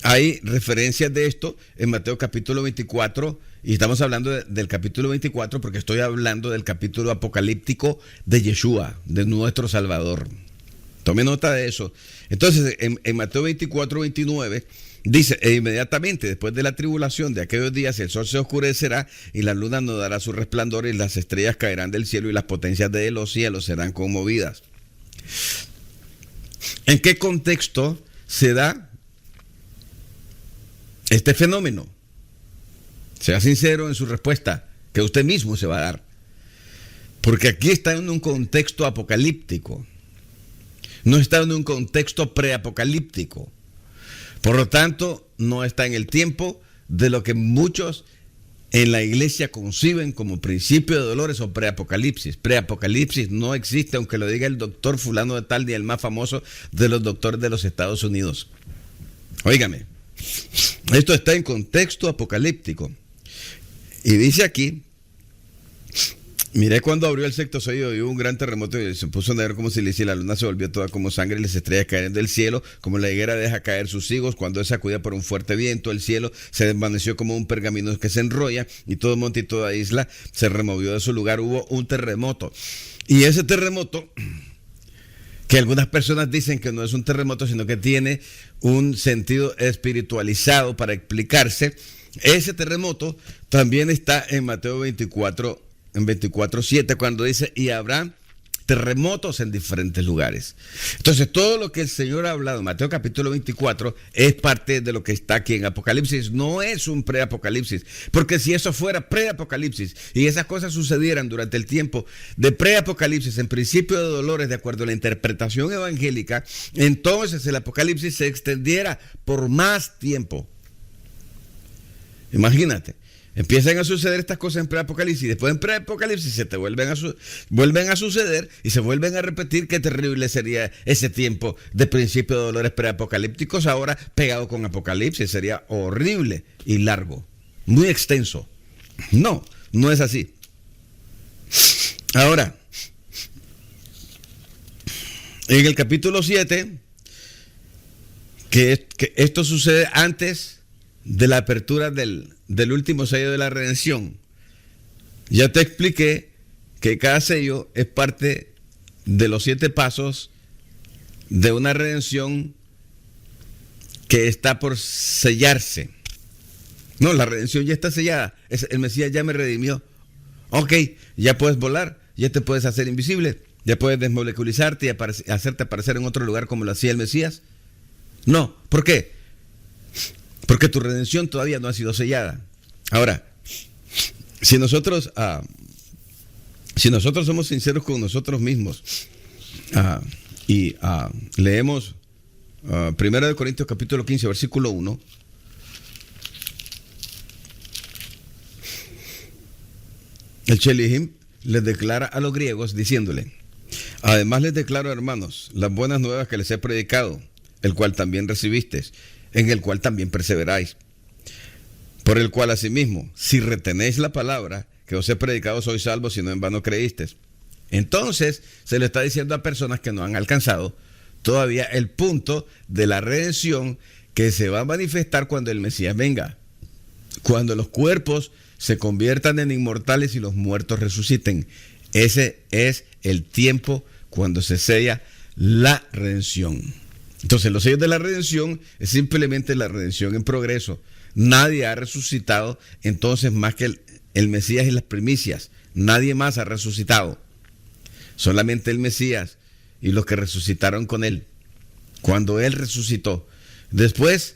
[SPEAKER 1] Hay referencias de esto en Mateo capítulo 24, y estamos hablando del capítulo 24 porque estoy hablando del capítulo apocalíptico de Yeshua, de nuestro Salvador. Tome nota de eso. Entonces, en Mateo 24, 29, dice: e inmediatamente después de la tribulación de aquellos días el sol se oscurecerá y la luna no dará su resplandor y las estrellas caerán del cielo y las potencias de los cielos serán conmovidas. ¿En qué contexto se da este fenómeno? Sea sincero en su respuesta, que usted mismo se va a dar. Porque aquí está en un contexto apocalíptico. No está en un contexto preapocalíptico. Por lo tanto, no está en el tiempo de lo que muchos en la iglesia conciben como principio de dolores o preapocalipsis. Preapocalipsis no existe, aunque lo diga el doctor fulano de tal, ni el más famoso de los doctores de los Estados Unidos. Óigame, esto está en contexto apocalíptico. Y dice aquí: miré cuando abrió el sexto sello y hubo un gran terremoto y se puso negro como silicio y la luna se volvió toda como sangre y las estrellas cayeron del cielo como la higuera deja caer sus higos cuando es sacudida por un fuerte viento. El cielo se desvaneció como un pergamino que se enrolla y todo monte y toda isla se removió de su lugar. Hubo un terremoto, y ese terremoto, que algunas personas dicen que no es un terremoto sino que tiene un sentido espiritualizado para explicarse, ese terremoto también está en Mateo 24, en 24:7, cuando dice: y habrá terremotos en diferentes lugares. Entonces, todo lo que el Señor ha hablado en Mateo capítulo 24 es parte de lo que está aquí en Apocalipsis. No es un preapocalipsis, porque si eso fuera preapocalipsis y esas cosas sucedieran durante el tiempo de preapocalipsis, en principio de dolores, de acuerdo a la interpretación evangélica, entonces el apocalipsis se extendiera por más tiempo. Imagínate, empiezan a suceder estas cosas en preapocalipsis, y después en preapocalipsis se te vuelven a suceder y se vuelven a repetir. Qué terrible sería ese tiempo de principio de dolores preapocalípticos ahora pegado con apocalipsis. Sería horrible y largo, muy extenso. No, no es así. Ahora, en el capítulo 7, que esto sucede antes de la apertura del último sello de la redención. Ya te expliqué que cada sello es parte de los 7 pasos de una redención que está por sellarse. No, la redención ya está sellada. El Mesías ya me redimió. Ok, ya puedes volar, ya te puedes hacer invisible, ya puedes desmoleculizarte y hacerte aparecer en otro lugar como lo hacía el Mesías. No, ¿por qué? Porque tu redención todavía no ha sido sellada. Ahora, si nosotros somos sinceros con nosotros mismos y leemos 1 Corintios capítulo 15, versículo 1, el Shelihim les declara a los griegos diciéndole: además les declaro, hermanos, las buenas nuevas que les he predicado, el cual también recibisteis, en el cual también perseveráis, por el cual asimismo, si retenéis la palabra que os he predicado, sois salvos, si no en vano creísteis. Entonces, se le está diciendo a personas que no han alcanzado todavía el punto de la redención, que se va a manifestar cuando el Mesías venga, cuando los cuerpos se conviertan en inmortales y los muertos resuciten. Ese es el tiempo cuando se sella la redención. Entonces, los sellos de la redención es simplemente la redención en progreso. Nadie ha resucitado entonces más que el Mesías y las primicias. Nadie más ha resucitado. Solamente el Mesías y los que resucitaron con él, cuando él resucitó. Después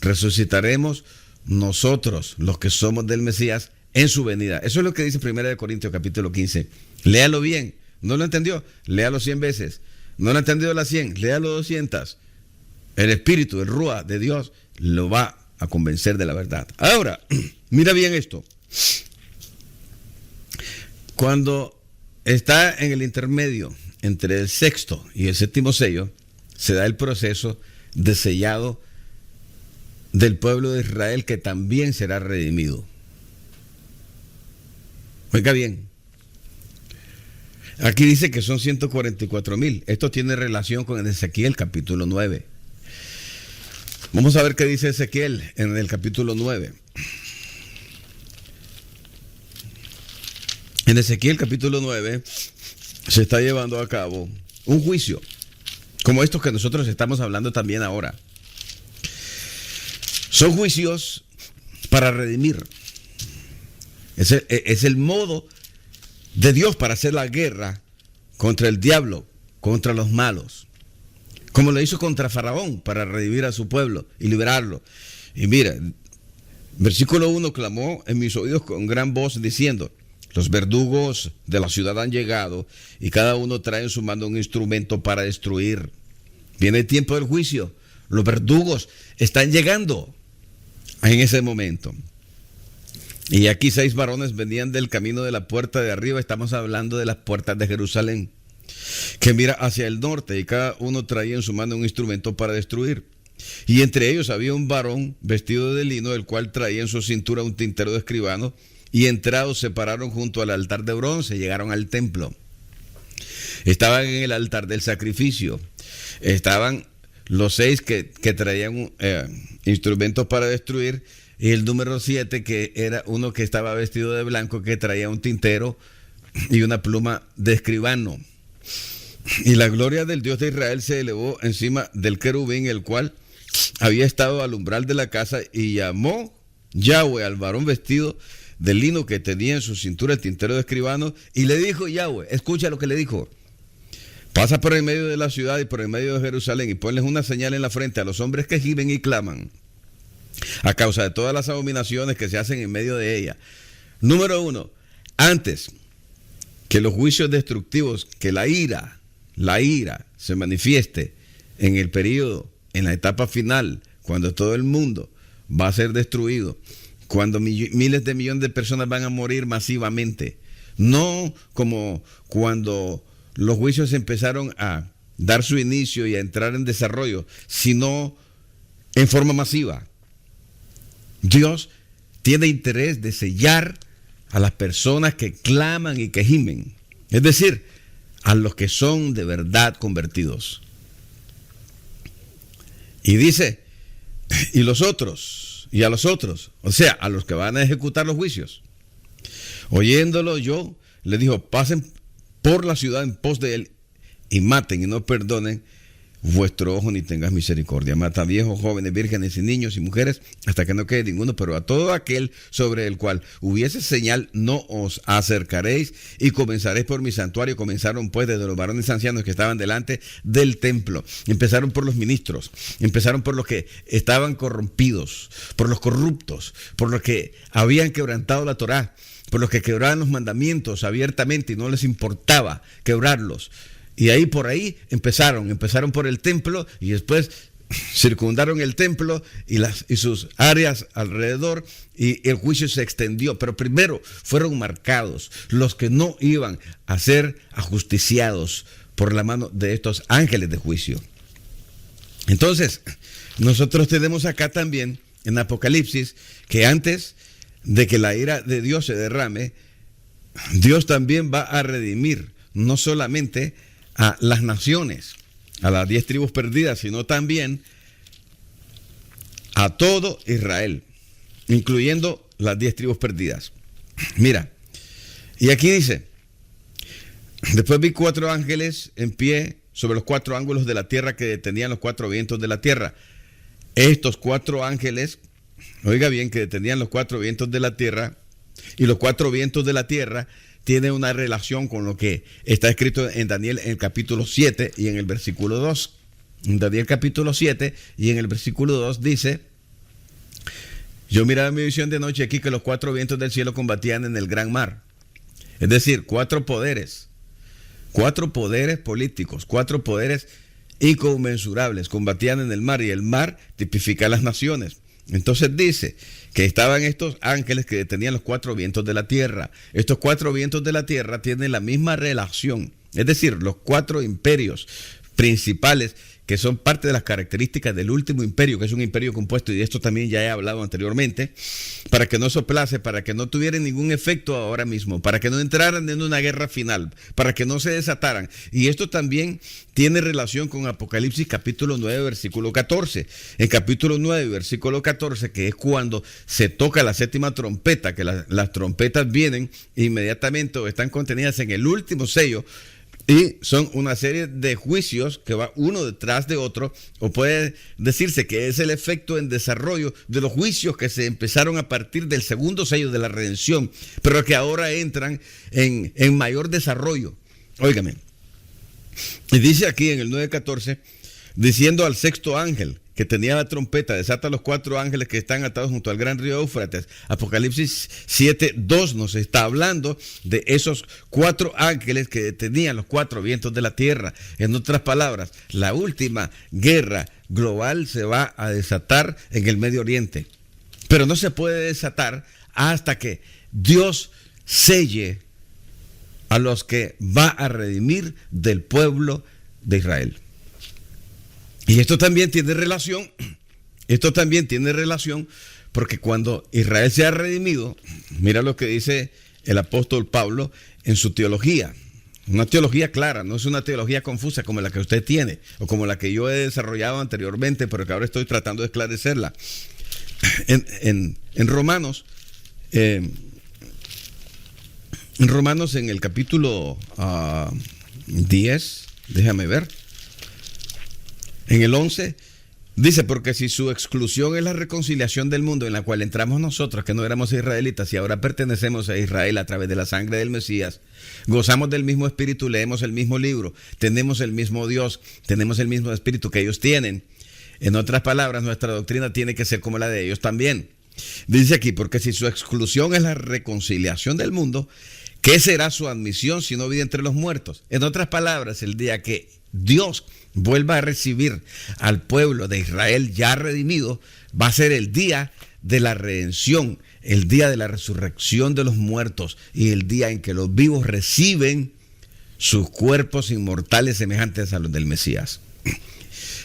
[SPEAKER 1] resucitaremos nosotros, los que somos del Mesías, en su venida. Eso es lo que dice 1 Corintios capítulo 15. Léalo bien. ¿No lo entendió? Léalo 100 veces. ¿No lo ha entendido las 100? Léalo 200. El Espíritu, el Ruah de Dios, lo va a convencer de la verdad. Ahora, mira bien esto. Cuando está en el intermedio entre el sexto y el séptimo sello, se da el proceso de sellado del pueblo de Israel que también será redimido. Oiga bien, aquí dice que son 144,000. Esto tiene relación con Ezequiel capítulo 9. Vamos a ver qué dice Ezequiel en el capítulo 9. En Ezequiel capítulo 9 se está llevando a cabo un juicio, como estos que nosotros estamos hablando también ahora. Son juicios para redimir. Es el modo de Dios para hacer la guerra contra el diablo, contra los malos. Como lo hizo contra Faraón para redimir a su pueblo y liberarlo. Y mira, versículo 1, clamó en mis oídos con gran voz diciendo: los verdugos de la ciudad han llegado y cada uno trae en su mano un instrumento para destruir. Viene el tiempo del juicio. Los verdugos están llegando en ese momento. Y aquí 6 varones venían del camino de la puerta de arriba. Estamos hablando de las puertas de Jerusalén, que mira hacia el norte, y cada uno traía en su mano un instrumento para destruir. Y entre ellos había un varón vestido de lino, el cual traía en su cintura un tintero de escribano. Y entrados se pararon junto al altar de bronce, llegaron al templo. Estaban en el altar del sacrificio. Estaban los 6 que traían instrumentos para destruir, y el número 7, que era uno que estaba vestido de blanco, que traía un tintero y una pluma de escribano. Y la gloria del Dios de Israel se elevó encima del querubín, el cual había estado al umbral de la casa, y llamó Yahweh al varón vestido de lino que tenía en su cintura el tintero de escribano, y le dijo Yahweh, escucha lo que le dijo: pasa por el medio de la ciudad y por el medio de Jerusalén, y ponles una señal en la frente a los hombres que gimen y claman a causa de todas las abominaciones que se hacen en medio de ella. Número 1, antes que los juicios destructivos, que la ira se manifieste en el periodo, en la etapa final, cuando todo el mundo va a ser destruido, cuando miles de millones de personas van a morir masivamente, no como cuando los juicios empezaron a dar su inicio y a entrar en desarrollo, sino en forma masiva. Dios tiene interés de sellar a las personas que claman y que gimen, es decir, a los que son de verdad convertidos. Y dice, y los otros, y a los otros, o sea, a los que van a ejecutar los juicios. Oyéndolo yo, le dijo: pasen por la ciudad en pos de él y maten y no perdonen vuestro ojo ni tengas misericordia. Mata viejos, jóvenes, vírgenes y niños y mujeres hasta que no quede ninguno, pero a todo aquel sobre el cual hubiese señal no os acercaréis, y comenzaréis por mi santuario. Comenzaron pues desde los varones ancianos que estaban delante del templo. Empezaron por los ministros, empezaron por los que estaban corrompidos, por los corruptos, por los que habían quebrantado la Torá, por los que quebraban los mandamientos abiertamente y no les importaba quebrarlos. Y ahí por ahí empezaron por el templo, y después circundaron el templo y sus áreas alrededor, y el juicio se extendió. Pero primero fueron marcados los que no iban a ser ajusticiados por la mano de estos ángeles de juicio. Entonces, nosotros tenemos acá también en Apocalipsis que antes de que la ira de Dios se derrame, Dios también va a redimir no solamente a las naciones, a las 10 tribus perdidas, sino también a todo Israel, incluyendo las 10 tribus perdidas. Mira, y aquí dice: después vi 4 ángeles en pie sobre los 4 ángulos de la tierra, que detenían los 4 vientos de la tierra. Estos 4 ángeles, oiga bien, que detenían los 4 vientos de la tierra, y los 4 vientos de la tierra tiene una relación con lo que está escrito en Daniel en el capítulo 7 y en el versículo 2. En Daniel capítulo 7 y en el versículo 2 dice: yo miraba en mi visión de noche aquí que los 4 vientos del cielo combatían en el gran mar. Es decir, 4 poderes políticos, 4 poderes inconmensurables combatían en el mar, y el mar tipifica a las naciones. Entonces dice que estaban estos ángeles que detenían los 4 vientos de la tierra. Estos 4 vientos de la tierra tienen la misma relación, es decir, los 4 imperios principales que son parte de las características del último imperio, que es un imperio compuesto, y de esto también ya he hablado anteriormente, para que no soplase, para que no tuvieran ningún efecto ahora mismo, para que no entraran en una guerra final, para que no se desataran. Y esto también tiene relación con Apocalipsis capítulo 9, versículo 14. En capítulo 9, versículo 14, que es cuando se toca la séptima trompeta, que las trompetas vienen inmediatamente o están contenidas en el último sello, y son una serie de juicios que va uno detrás de otro, o puede decirse que es el efecto en desarrollo de los juicios que se empezaron a partir del segundo sello de la redención, pero que ahora entran en mayor desarrollo. Óigame, y dice aquí en el 9:14, diciendo al sexto ángel que tenía la trompeta, desata a los 4 ángeles que están atados junto al gran río Éufrates. Apocalipsis 7:2 nos está hablando de esos 4 ángeles que detenían los 4 vientos de la tierra. En otras palabras, la última guerra global se va a desatar en el Medio Oriente. Pero no se puede desatar hasta que Dios selle a los que va a redimir del pueblo de Israel. Y esto también tiene relación porque cuando Israel se ha redimido, mira lo que dice el apóstol Pablo en su teología. Una teología clara, no es una teología confusa como la que usted tiene o como la que yo he desarrollado anteriormente, pero que ahora estoy tratando de esclarecerla. En Romanos, en el capítulo 10, déjame ver. En el 11 dice, porque si su exclusión es la reconciliación del mundo en la cual entramos nosotros, que no éramos israelitas y ahora pertenecemos a Israel a través de la sangre del Mesías, gozamos del mismo espíritu, leemos el mismo libro, tenemos el mismo Dios, tenemos el mismo espíritu que ellos tienen. En otras palabras, nuestra doctrina tiene que ser como la de ellos también. Dice aquí, porque si su exclusión es la reconciliación del mundo, ¿qué será su admisión si no vive entre los muertos? En otras palabras, el día que Dios vuelva a recibir al pueblo de Israel ya redimido, va a ser el día de la redención, el día de la resurrección de los muertos y el día en que los vivos reciben sus cuerpos inmortales semejantes a los del Mesías.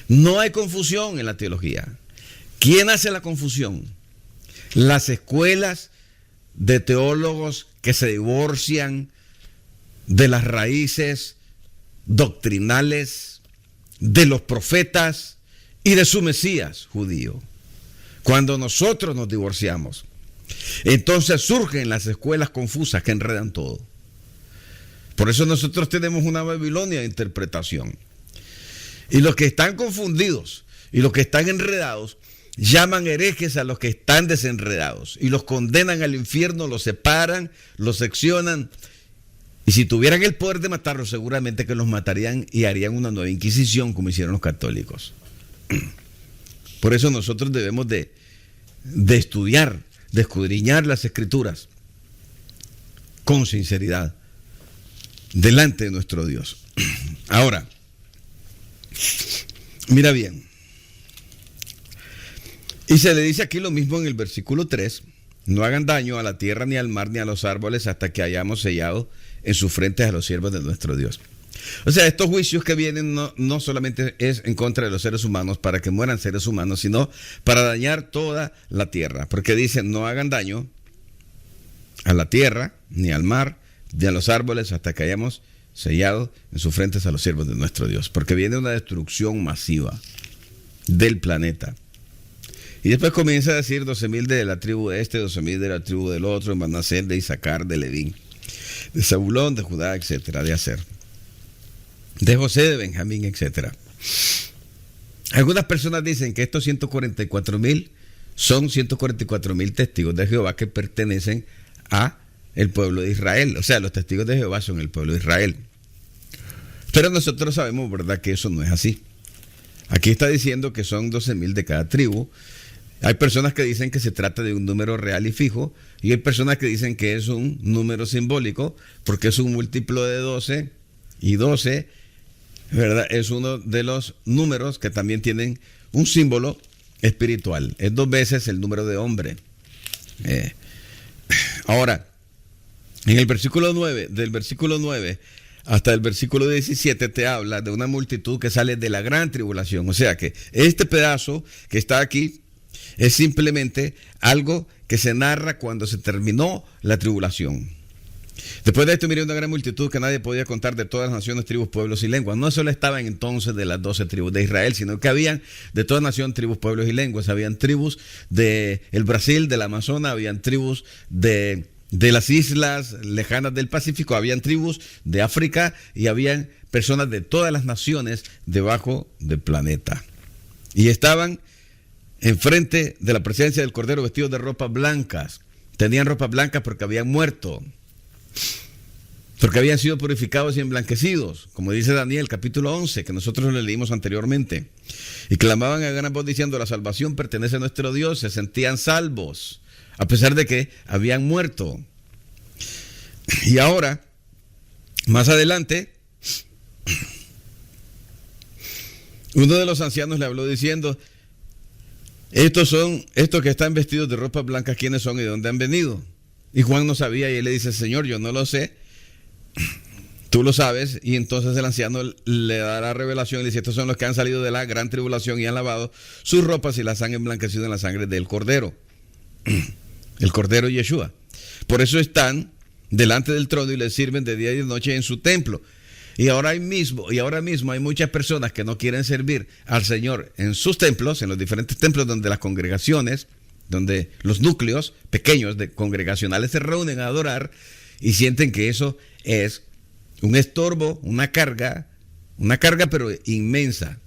[SPEAKER 1] No hay confusión en la teología. ¿Quién hace la confusión? Las escuelas de teólogos que se divorcian de las raíces doctrinales de los profetas y de su Mesías judío. Cuando nosotros nos divorciamos, entonces surgen las escuelas confusas que enredan todo. Por eso nosotros tenemos una Babilonia de interpretación. Y los que están confundidos y los que están enredados llaman herejes a los que están desenredados y los condenan al infierno, los separan, los seccionan. Y si tuvieran el poder de matarlos, seguramente que los matarían y harían una nueva inquisición como hicieron los católicos. Por eso nosotros debemos de estudiar, de escudriñar las Escrituras con sinceridad delante de nuestro Dios. Ahora, mira bien. Y se le dice aquí lo mismo en el versículo 3. No hagan daño a la tierra, ni al mar, ni a los árboles hasta que hayamos sellado en sus frentes a los siervos de nuestro Dios. O sea, estos juicios que vienen no solamente es en contra de los seres humanos, para que mueran seres humanos, sino para dañar toda la tierra. Porque dicen, no hagan daño a la tierra, ni al mar, ni a los árboles, hasta que hayamos sellado en sus frentes a los siervos de nuestro Dios. Porque viene una destrucción masiva del planeta. Y después comienza a decir 12,000 de la tribu de este, 12,000 de la tribu del otro, Manasés, de Isaacar, de Leví, de Zabulón, de Judá, etcétera, de Aser, de José, de Benjamín, etcétera. Algunas personas dicen que estos 144,000 son 144,000 testigos de Jehová que pertenecen a el pueblo de Israel. O sea, los testigos de Jehová son el pueblo de Israel. Pero nosotros sabemos, ¿verdad?, que eso no es así. Aquí está diciendo que son 12,000 de cada tribu. Hay personas que dicen que se trata de un número real y fijo, y hay personas que dicen que es un número simbólico, porque es un múltiplo de 12, y 12, ¿verdad?, es uno de los números que también tienen un símbolo espiritual. Es 2 veces el número de hombre. Ahora, en el versículo 9, del versículo 9 hasta el versículo 17 te habla de una multitud que sale de la gran tribulación. O sea que este pedazo que está aquí es simplemente algo que se narra cuando se terminó la tribulación. Después de esto miré una gran multitud que nadie podía contar, de todas las naciones, tribus, pueblos y lenguas. No solo estaban entonces de las 12 tribus de Israel, sino que habían de toda nación, tribus, pueblos y lenguas. Habían tribus del Brasil, del Amazonas, habían tribus de las islas lejanas del Pacífico, habían tribus de África y habían personas de todas las naciones debajo del planeta. Y estaban enfrente de la presencia del Cordero vestidos de ropas blancas. Tenían ropas blancas porque habían muerto, porque habían sido purificados y emblanquecidos, como dice Daniel capítulo 11, que nosotros lo leímos anteriormente. Y clamaban a gran voz diciendo: la salvación pertenece a nuestro Dios. Se sentían salvos, a pesar de que habían muerto. Y ahora, más adelante, uno de los ancianos le habló diciendo: estos que están vestidos de ropas blancas, ¿quiénes son y de dónde han venido? Y Juan no sabía, y él le dice: Señor, yo no lo sé, tú lo sabes. Y entonces el anciano le da la revelación y le dice: estos son los que han salido de la gran tribulación y han lavado sus ropas y las han emblanquecido en la sangre del Cordero, el Cordero Yeshua. Por eso están delante del trono y le sirven de día y de noche en su templo. Y ahora mismo hay muchas personas que no quieren servir al Señor en sus templos, en los diferentes templos donde las congregaciones, donde los núcleos pequeños de congregacionales se reúnen a adorar, y sienten que eso es un estorbo, una carga pero inmensa.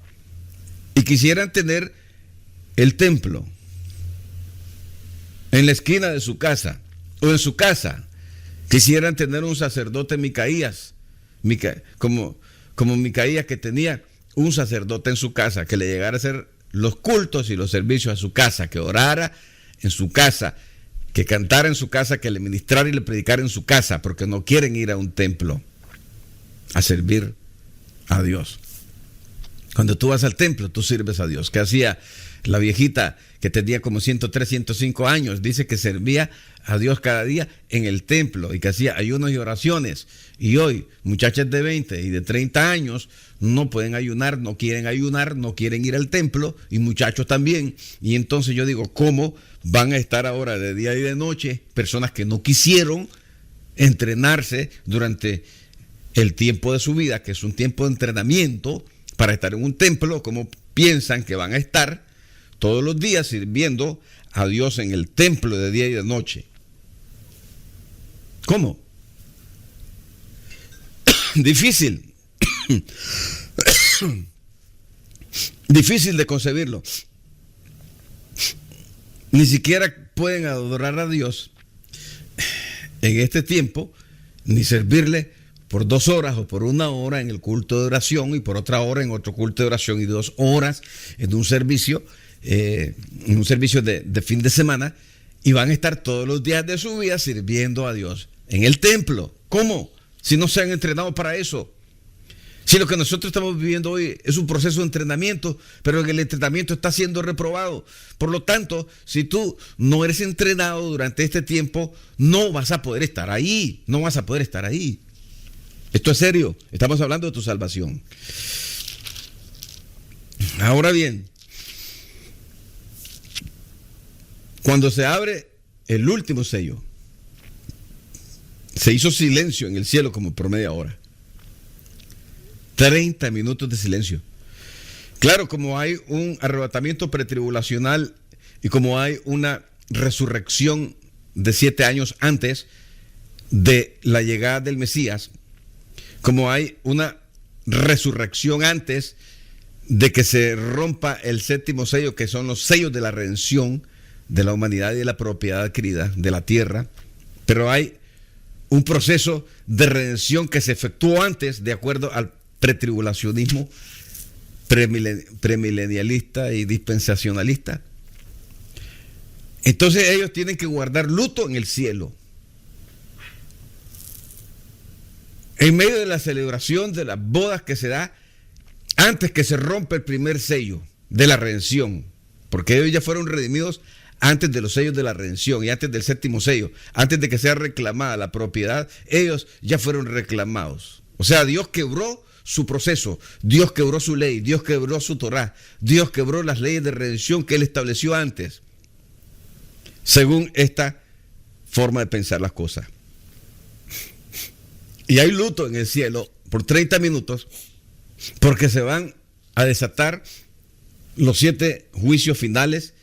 [SPEAKER 1] Y quisieran tener el templo en la esquina de su casa o en su casa. Quisieran tener un sacerdote Micaías, como Micaías, que tenía un sacerdote en su casa, que le llegara a hacer los cultos y los servicios a su casa, que orara en su casa, que cantara en su casa, que le ministrara y le predicara en su casa, porque no quieren ir a un templo a servir a Dios. Cuando tú vas al templo, tú sirves a Dios. ¿Qué hacía la viejita que tenía como 103, 105 años? Dice que servía a Dios cada día en el templo y que hacía ayunos y oraciones. Y hoy, muchachas de 20 y de 30 años no pueden ayunar, no quieren ir al templo, y muchachos también. Y entonces yo digo, ¿cómo van a estar ahora de día y de noche personas que no quisieron entrenarse durante el tiempo de su vida, que es un tiempo de entrenamiento para estar en un templo? ¿Cómo piensan que van a estar todos los días sirviendo a Dios en el templo de día y de noche? ¿Cómo? Difícil. Difícil de concebirlo. Ni siquiera pueden adorar a Dios en este tiempo, ni servirle por 2 horas o por 1 hora en el culto de oración, y por otra hora en otro culto de oración, y 2 horas en un servicio de fin de semana, y van a estar todos los días de su vida sirviendo a Dios en el templo. ¿Cómo? Si no se han entrenado para eso. Si lo que nosotros estamos viviendo hoy es un proceso de entrenamiento, pero el entrenamiento está siendo reprobado. Por lo tanto, si tú no eres entrenado durante este tiempo, no vas a poder estar ahí. No vas a poder estar ahí. Esto es serio. Estamos hablando de tu salvación. Ahora bien, cuando se abre el último sello, se hizo silencio en el cielo como por media hora. 30 minutos de silencio. Claro, como hay un arrebatamiento pretribulacional y como hay una resurrección de 7 años antes de la llegada del Mesías, como hay una resurrección antes de que se rompa el 7º sello, que son los sellos de la redención de la humanidad y de la propiedad adquirida de la tierra, pero hay un proceso de redención que se efectuó antes, de acuerdo al pretribulacionismo premilenialista y dispensacionalista. Entonces ellos tienen que guardar luto en el cielo, en medio de la celebración de las bodas que se da antes que se rompa el primer sello de la redención, porque ellos ya fueron redimidos antes de los sellos de la redención y antes del 7º sello, antes de que sea reclamada la propiedad, ellos ya fueron reclamados. O sea, Dios quebró su proceso, Dios quebró su ley, Dios quebró su Torá, Dios quebró las leyes de redención que Él estableció antes, según esta forma de pensar las cosas. Y hay luto en el cielo por 30 minutos porque se van a desatar los 7 juicios finales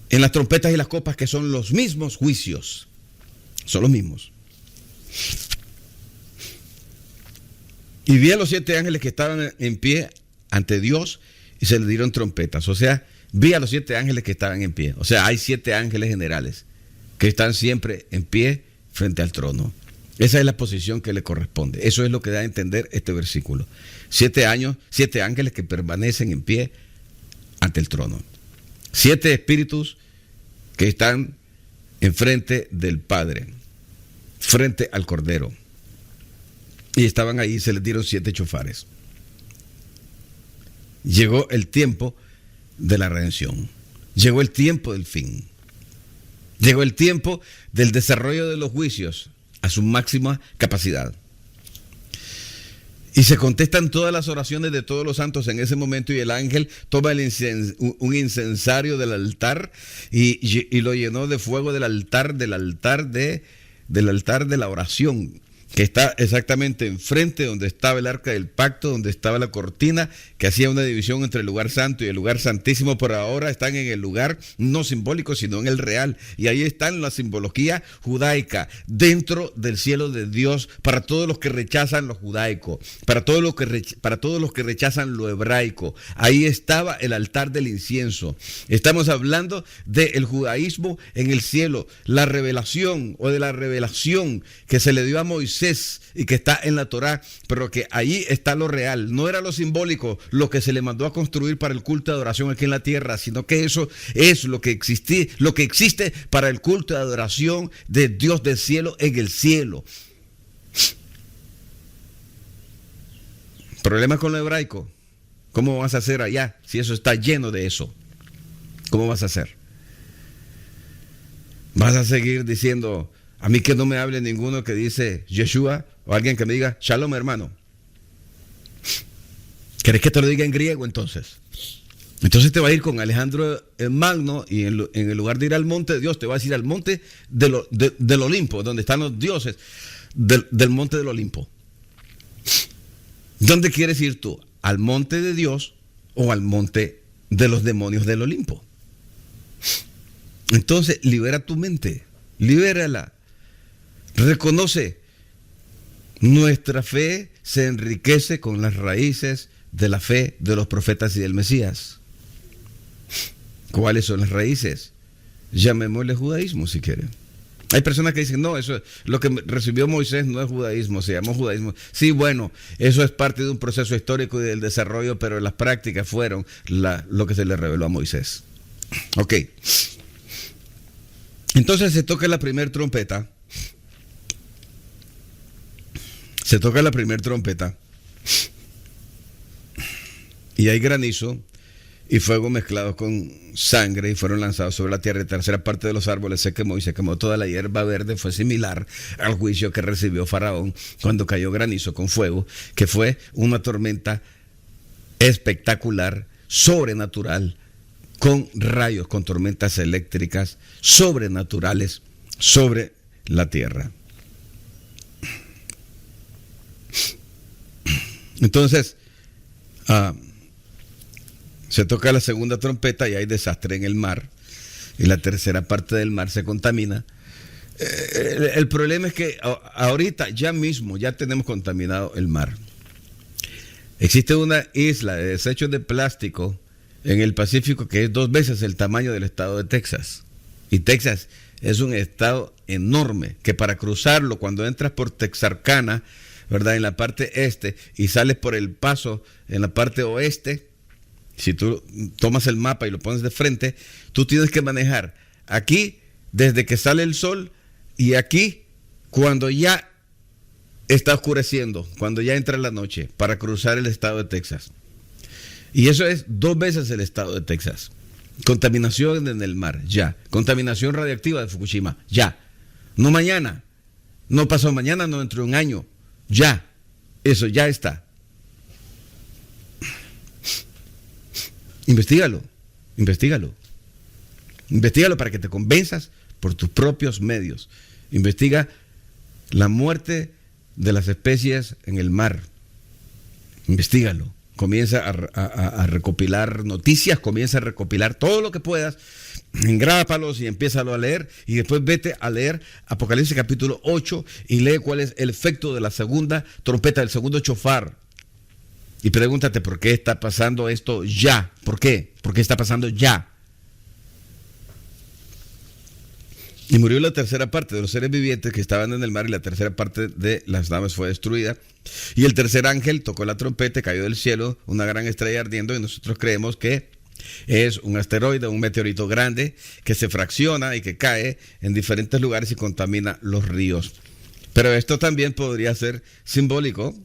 [SPEAKER 1] en las trompetas y las copas, que son los mismos juicios. Son los mismos. Y vi a los 7 ángeles que estaban en pie ante Dios y se les dieron trompetas. O sea, vi a los 7 ángeles que estaban en pie. O sea, hay 7 ángeles generales que están siempre en pie frente al trono. Esa es la posición que le corresponde. Eso es lo que da a entender este versículo. 7 ángeles que permanecen en pie ante el trono. 7 espíritus que están enfrente del Padre, frente al Cordero. Y estaban ahí y se les dieron 7 chofares. Llegó el tiempo de la redención. Llegó el tiempo del fin. Llegó el tiempo del desarrollo de los juicios a su máxima capacidad. Y se contestan todas las oraciones de todos los santos en ese momento, y el ángel toma un incensario del altar y lo llenó de fuego del altar de la oración, que está exactamente enfrente donde estaba el arca del pacto, donde estaba la cortina que hacía una división entre el lugar santo y el lugar santísimo. Por ahora están en el lugar no simbólico, sino en el real, y ahí está la simbología judaica dentro del cielo de Dios para todos los que rechazan lo judaico, para todos los que rechazan lo hebraico. Ahí estaba el altar del incienso. Estamos hablando del judaísmo en el cielo, la revelación o de la revelación que se le dio a Moisés y que está en la Torá, pero que ahí está lo real. No era lo simbólico lo que se le mandó a construir para el culto de adoración aquí en la tierra, sino que eso es lo que existe para el culto de adoración de Dios del cielo en el cielo. ¿Problema con lo hebraico? ¿Cómo vas a hacer allá si eso está lleno de eso? ¿Cómo vas a hacer? ¿Vas a seguir diciendo: a mí que no me hable ninguno que dice Yeshua, o alguien que me diga Shalom, hermano? ¿Querés que te lo diga en griego entonces? Entonces te va a ir con Alejandro el Magno, y en el lugar de ir al monte de Dios, te vas a ir al monte del Olimpo, donde están los dioses del monte del Olimpo. ¿Dónde quieres ir tú? ¿Al monte de Dios o al monte de los demonios del Olimpo? Entonces libera tu mente, libérala. Reconoce, nuestra fe se enriquece con las raíces de la fe de los profetas y del Mesías. ¿Cuáles son las raíces? Llamémosle judaísmo si quieren. Hay personas que dicen: no, eso lo que recibió Moisés no es judaísmo, se llamó judaísmo. Sí, bueno, eso es parte de un proceso histórico y del desarrollo, pero las prácticas fueron lo que se le reveló a Moisés. Ok. Entonces se toca la primera trompeta. Se toca la primera trompeta y hay granizo y fuego mezclados con sangre, y fueron lanzados sobre la tierra. Y tercera parte de los árboles se quemó, y se quemó toda la hierba verde. Fue similar al juicio que recibió Faraón cuando cayó granizo con fuego, que fue una tormenta espectacular, sobrenatural, con rayos, con tormentas eléctricas sobrenaturales sobre la tierra. Entonces, se toca la segunda trompeta y hay desastre en el mar, y la tercera parte del mar se contamina. El problema es que ahorita ya mismo ya tenemos contaminado el mar. Existe una isla de desechos de plástico en el Pacífico que es 2 veces el tamaño del estado de Texas. Y Texas es un estado enorme que para cruzarlo, cuando entras por Texarkana, ¿verdad?, en la parte este, y sales por El Paso en la parte oeste, si tú tomas el mapa y lo pones de frente, tú tienes que manejar aquí desde que sale el sol, y aquí cuando ya está oscureciendo, cuando ya entra la noche, para cruzar el estado de Texas. Y eso es 2 veces el estado de Texas. Contaminación en el mar, ya. Contaminación radiactiva de Fukushima, ya. No mañana, no pasado mañana, no dentro de un año, ya. Eso ya está. Investígalo, investígalo. Investígalo para que te convenzas por tus propios medios. Investiga la muerte de las especies en el mar. Investígalo. Comienza a recopilar noticias, comienza a recopilar todo lo que puedas, engrápalos y empiézalo a leer, y después vete a leer Apocalipsis capítulo 8 y lee cuál es el efecto de la segunda trompeta, del segundo shofar. Y pregúntate por qué está pasando esto ya. ¿Por qué? ¿Por qué está pasando ya? Y murió la tercera parte de los seres vivientes que estaban en el mar, y la tercera parte de las naves fue destruida. Y el tercer ángel tocó la trompeta, cayó del cielo una gran estrella ardiendo, y nosotros creemos que es un asteroide, un meteorito grande que se fracciona y que cae en diferentes lugares y contamina los ríos. Pero esto también podría ser simbólico,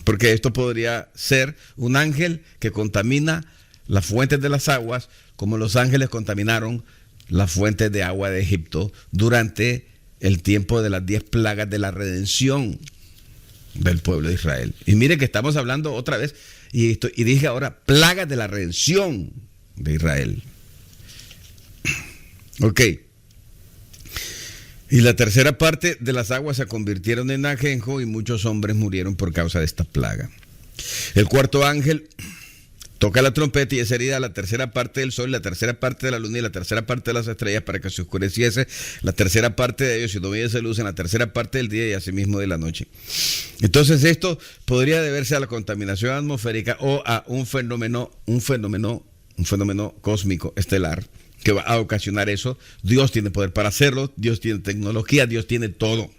[SPEAKER 1] porque esto podría ser un ángel que contamina las fuentes de las aguas, como los ángeles contaminaron las fuentes de agua de Egipto durante el tiempo de las 10 plagas de la redención del pueblo de Israel. Y mire que estamos hablando otra vez, y dije ahora, plagas de la redención de Israel. Ok. Y la tercera parte de las aguas se convirtieron en ajenjo, y muchos hombres murieron por causa de esta plaga. El cuarto ángel toca la trompeta, y es herida la tercera parte del sol, la tercera parte de la luna y la tercera parte de las estrellas, para que se oscureciese la tercera parte de ellos y no hubiese luz en la tercera parte del día y asimismo de la noche. Entonces esto podría deberse a la contaminación atmosférica o a un fenómeno cósmico estelar que va a ocasionar eso. Dios tiene poder para hacerlo, Dios tiene tecnología, Dios tiene todo.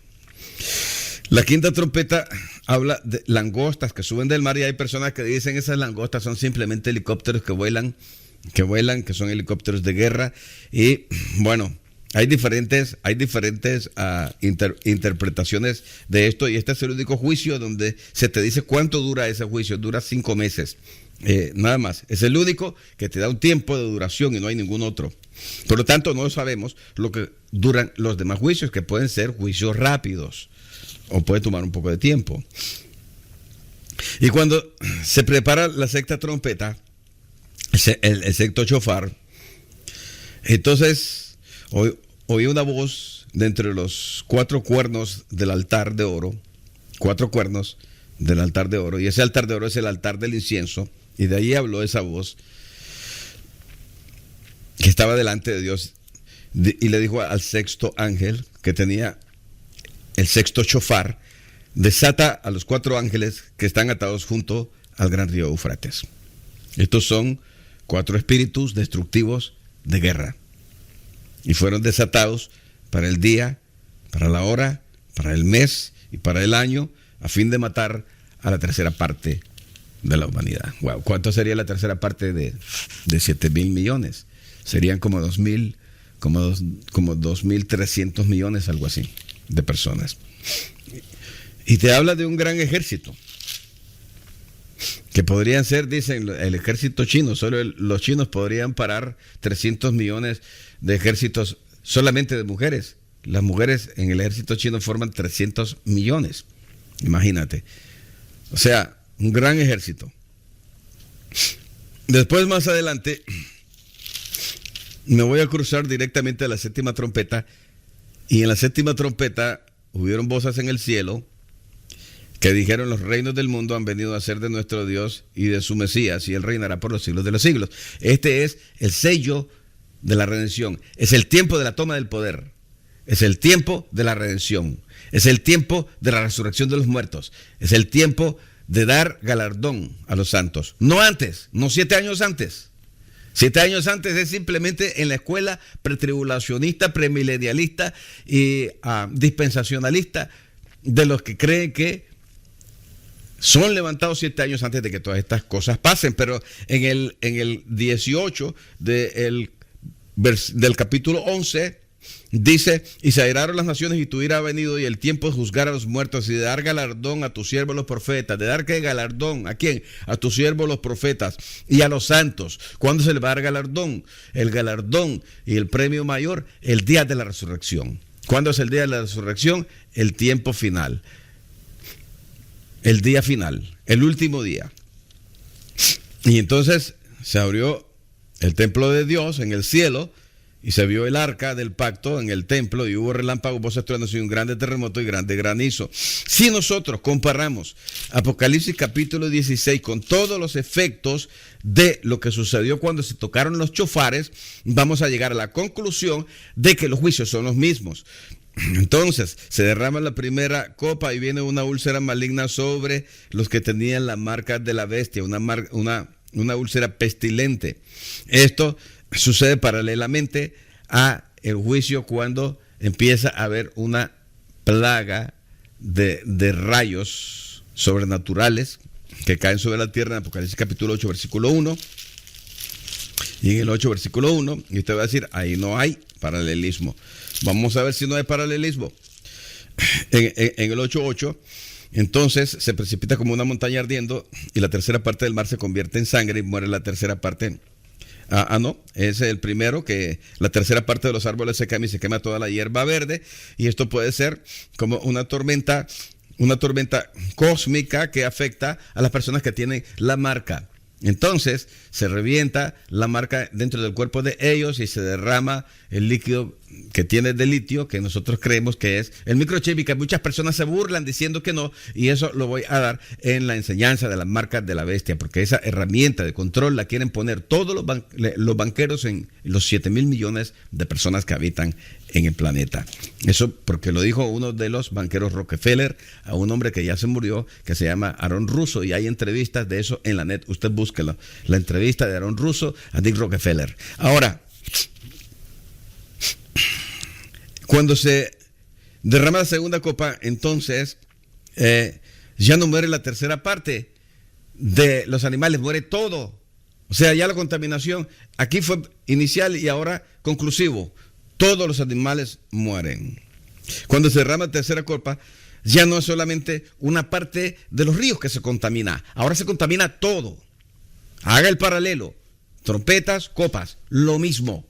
[SPEAKER 1] La quinta trompeta habla de langostas que suben del mar, y hay personas que dicen esas langostas son simplemente helicópteros que vuelan, que son helicópteros de guerra. Y bueno, hay diferentes interpretaciones de esto, y este es el único juicio donde se te dice cuánto dura ese juicio. Dura 5 meses. Nada más. Es el único que te da un tiempo de duración y no hay ningún otro. Por lo tanto, no sabemos lo que duran los demás juicios, que pueden ser juicios rápidos o puede tomar un poco de tiempo. Y cuando se prepara la sexta trompeta, el sexto shofar, entonces oí una voz de entre los 4 cuernos del altar de oro, 4 cuernos del altar de oro, y ese altar de oro es el altar del incienso, y de ahí habló esa voz que estaba delante de Dios, y le dijo al sexto ángel que tenía el sexto shofar: desata a los 4 ángeles que están atados junto al gran río Eufrates. Estos son 4 espíritus destructivos de guerra, y fueron desatados para el día, para la hora, para el mes y para el año, a fin de matar a la tercera parte de la humanidad. Wow, ¿cuánto sería la tercera parte de 7,000 millones? Serían como 2,300 millones, algo así, de personas. Y te habla de un gran ejército, que podrían ser, dicen, el ejército chino. Solo los chinos podrían parar 300 millones de ejércitos solamente de mujeres. Las mujeres en el ejército chino forman 300 millones. Imagínate. O sea, un gran ejército. Después, más adelante, me voy a cruzar directamente a la séptima trompeta. Y en la séptima trompeta hubieron voces en el cielo que dijeron: los reinos del mundo han venido a ser de nuestro Dios y de su Mesías, y él reinará por los siglos de los siglos. Este es el sello de la redención. Es el tiempo de la toma del poder. Es el tiempo de la redención. Es el tiempo de la resurrección de los muertos. Es el tiempo de dar galardón a los santos. No antes, no 7 años antes. 7 años antes es simplemente en la escuela pretribulacionista, premilenialista y dispensacionalista de los que creen que son levantados 7 años antes de que todas estas cosas pasen. Pero en el 18 del capítulo 11 dice: y se airaron las naciones, y tu ira ha venido, y el tiempo de juzgar a los muertos y de dar galardón a tus siervos los profetas. ¿De dar qué galardón? ¿A quién? A tus siervos los profetas y a los santos. ¿Cuándo se le va a dar galardón? El galardón y el premio mayor, el día de la resurrección. ¿Cuándo es el día de la resurrección? El tiempo final. el día final, el último día. Y entonces se abrió el templo de Dios en el cielo y se vio el arca del pacto en el templo y hubo relámpagos, voces, truenos y un grande terremoto y grande granizo. Si nosotros comparamos Apocalipsis capítulo 16 con todos los efectos de lo que sucedió cuando se tocaron los chofares, vamos a llegar a la conclusión de que los juicios son los mismos. Entonces se derrama la primera copa y viene una úlcera maligna sobre los que tenían la marca de la bestia, una úlcera pestilente. Esto sucede paralelamente a el juicio cuando empieza a haber una plaga de rayos sobrenaturales que caen sobre la tierra en Apocalipsis capítulo 8 versículo 1. Y en el 8 versículo 1, y usted va a decir, ahí no hay paralelismo. Vamos a ver si no hay paralelismo. En el 8:8, entonces se precipita como una montaña ardiendo y la tercera parte del mar se convierte en sangre y muere la tercera parte. No, es el primero, que la tercera parte de los árboles se quema y se quema toda la hierba verde, y esto puede ser como una tormenta cósmica que afecta a las personas que tienen la marca. Entonces se revienta la marca dentro del cuerpo de ellos y se derrama el líquido que tiene de litio, que nosotros creemos que es el microchip, y que muchas personas se burlan diciendo que no, y eso lo voy a dar en la enseñanza de las marcas de la bestia, porque esa herramienta de control la quieren poner todos los banqueros en los 7,000 millones de personas que habitan en el planeta. Eso porque lo dijo uno de los banqueros Rockefeller a un hombre que ya se murió, que se llama Aaron Russo, y hay entrevistas de eso en la net, usted búsquelo, la entrevista de Aaron Russo a Dick Rockefeller. Ahora, cuando se derrama la segunda copa, entonces ya no muere la tercera parte de los animales, muere todo. O sea, ya la contaminación aquí fue inicial y ahora conclusivo. Todos los animales mueren. Cuando se derrama la tercera copa, ya no es solamente una parte de los ríos que se contamina, ahora se contamina todo. Haga el paralelo. Trompetas, copas, lo mismo.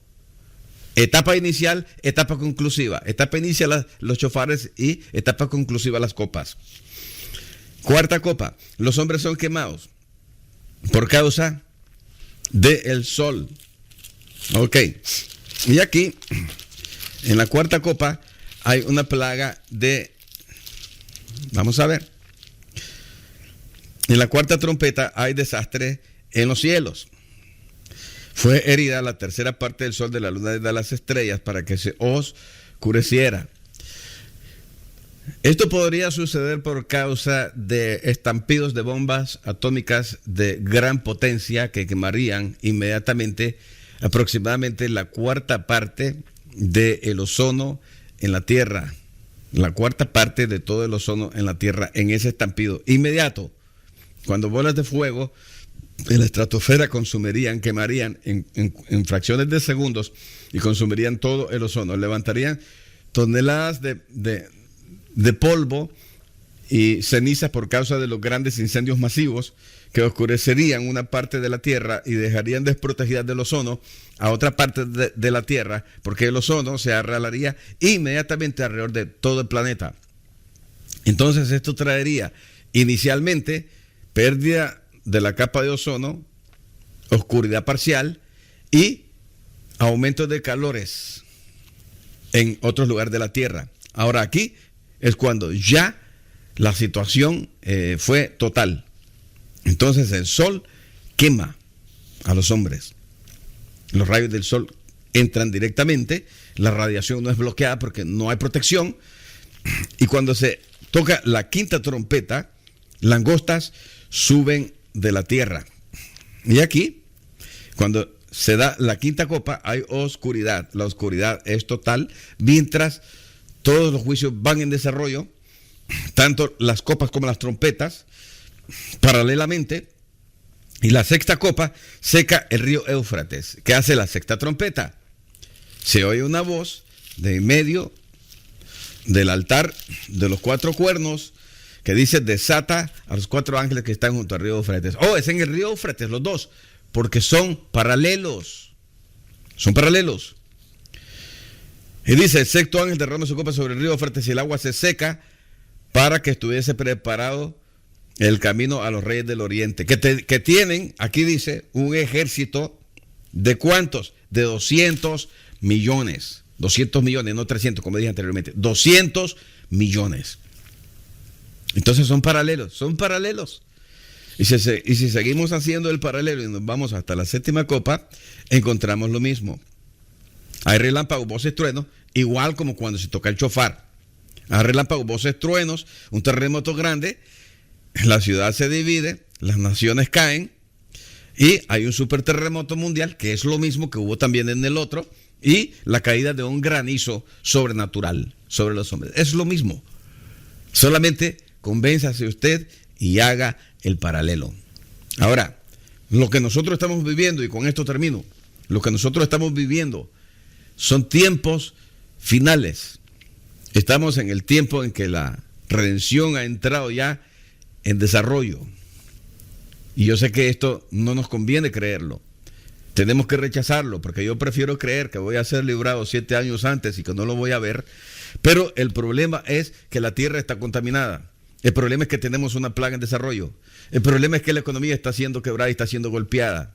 [SPEAKER 1] Etapa inicial, etapa conclusiva. Etapa inicial los chofares y etapa conclusiva las copas. Cuarta copa, los hombres son quemados por causa del sol. Ok, y aquí en la cuarta copa hay una plaga de, vamos a ver, en la cuarta trompeta hay desastre en los cielos. Fue herida la tercera parte del sol, de la luna y de las estrellas para que se oscureciera. Esto podría suceder por causa de estampidos de bombas atómicas de gran potencia que quemarían inmediatamente aproximadamente la cuarta parte del ozono en la Tierra. La cuarta parte de todo el ozono en la Tierra en ese estampido inmediato. Cuando bolas de fuego en la estratosfera quemarían en fracciones de segundos y consumirían todo el ozono. Levantarían toneladas de polvo y cenizas por causa de los grandes incendios masivos que oscurecerían una parte de la Tierra y dejarían desprotegida del ozono a otra parte de la Tierra, porque el ozono se arraigaría inmediatamente alrededor de todo el planeta. Entonces esto traería inicialmente pérdida de la capa de ozono, oscuridad parcial y aumento de calores en otros lugares de la Tierra. Ahora aquí es cuando ya la situación fue total. Entonces el sol quema a los hombres. Los rayos del sol entran directamente, la radiación no es bloqueada porque no hay protección, y cuando se toca la quinta trompeta, langostas suben de la tierra. Y aquí, cuando se da la quinta copa, hay oscuridad. La oscuridad es total, mientras todos los juicios van en desarrollo, tanto las copas como las trompetas, paralelamente. Y la sexta copa seca el río Éufrates. ¿Qué hace la sexta trompeta? Se oye una voz de en medio del altar de los 4 cuernos que dice: desata a los 4 ángeles que están junto al río Éufrates. Oh, es en el río Éufrates los dos, porque son paralelos. Son paralelos. Y dice: el sexto ángel derrama su copa sobre el río Éufrates y el agua se seca para que estuviese preparado el camino a los reyes del oriente, que tienen, aquí dice, un ejército de ¿cuántos? De 200 millones. 200 millones, no 300, como dije anteriormente. 200 millones. Entonces son paralelos. Y si seguimos haciendo el paralelo y nos vamos hasta la séptima copa, encontramos lo mismo. Hay relámpagos, voces, truenos, igual como cuando se toca el shofar. Hay relámpagos, voces, truenos, un terremoto grande, la ciudad se divide, las naciones caen y hay un super terremoto mundial, que es lo mismo que hubo también en el otro, y la caída de un granizo sobrenatural sobre los hombres. Es lo mismo. Solamente convénzase usted y haga el paralelo. Ahora, lo que nosotros estamos viviendo, y con esto termino, lo que nosotros estamos viviendo son tiempos finales. Estamos en el tiempo en que la redención ha entrado ya en desarrollo. Y yo sé que esto no nos conviene creerlo. Tenemos que rechazarlo, porque yo prefiero creer que voy a ser librado 7 años antes y que no lo voy a ver. Pero el problema es que la tierra está contaminada. El problema es que tenemos una plaga en desarrollo. El problema es que la economía está siendo quebrada y está siendo golpeada.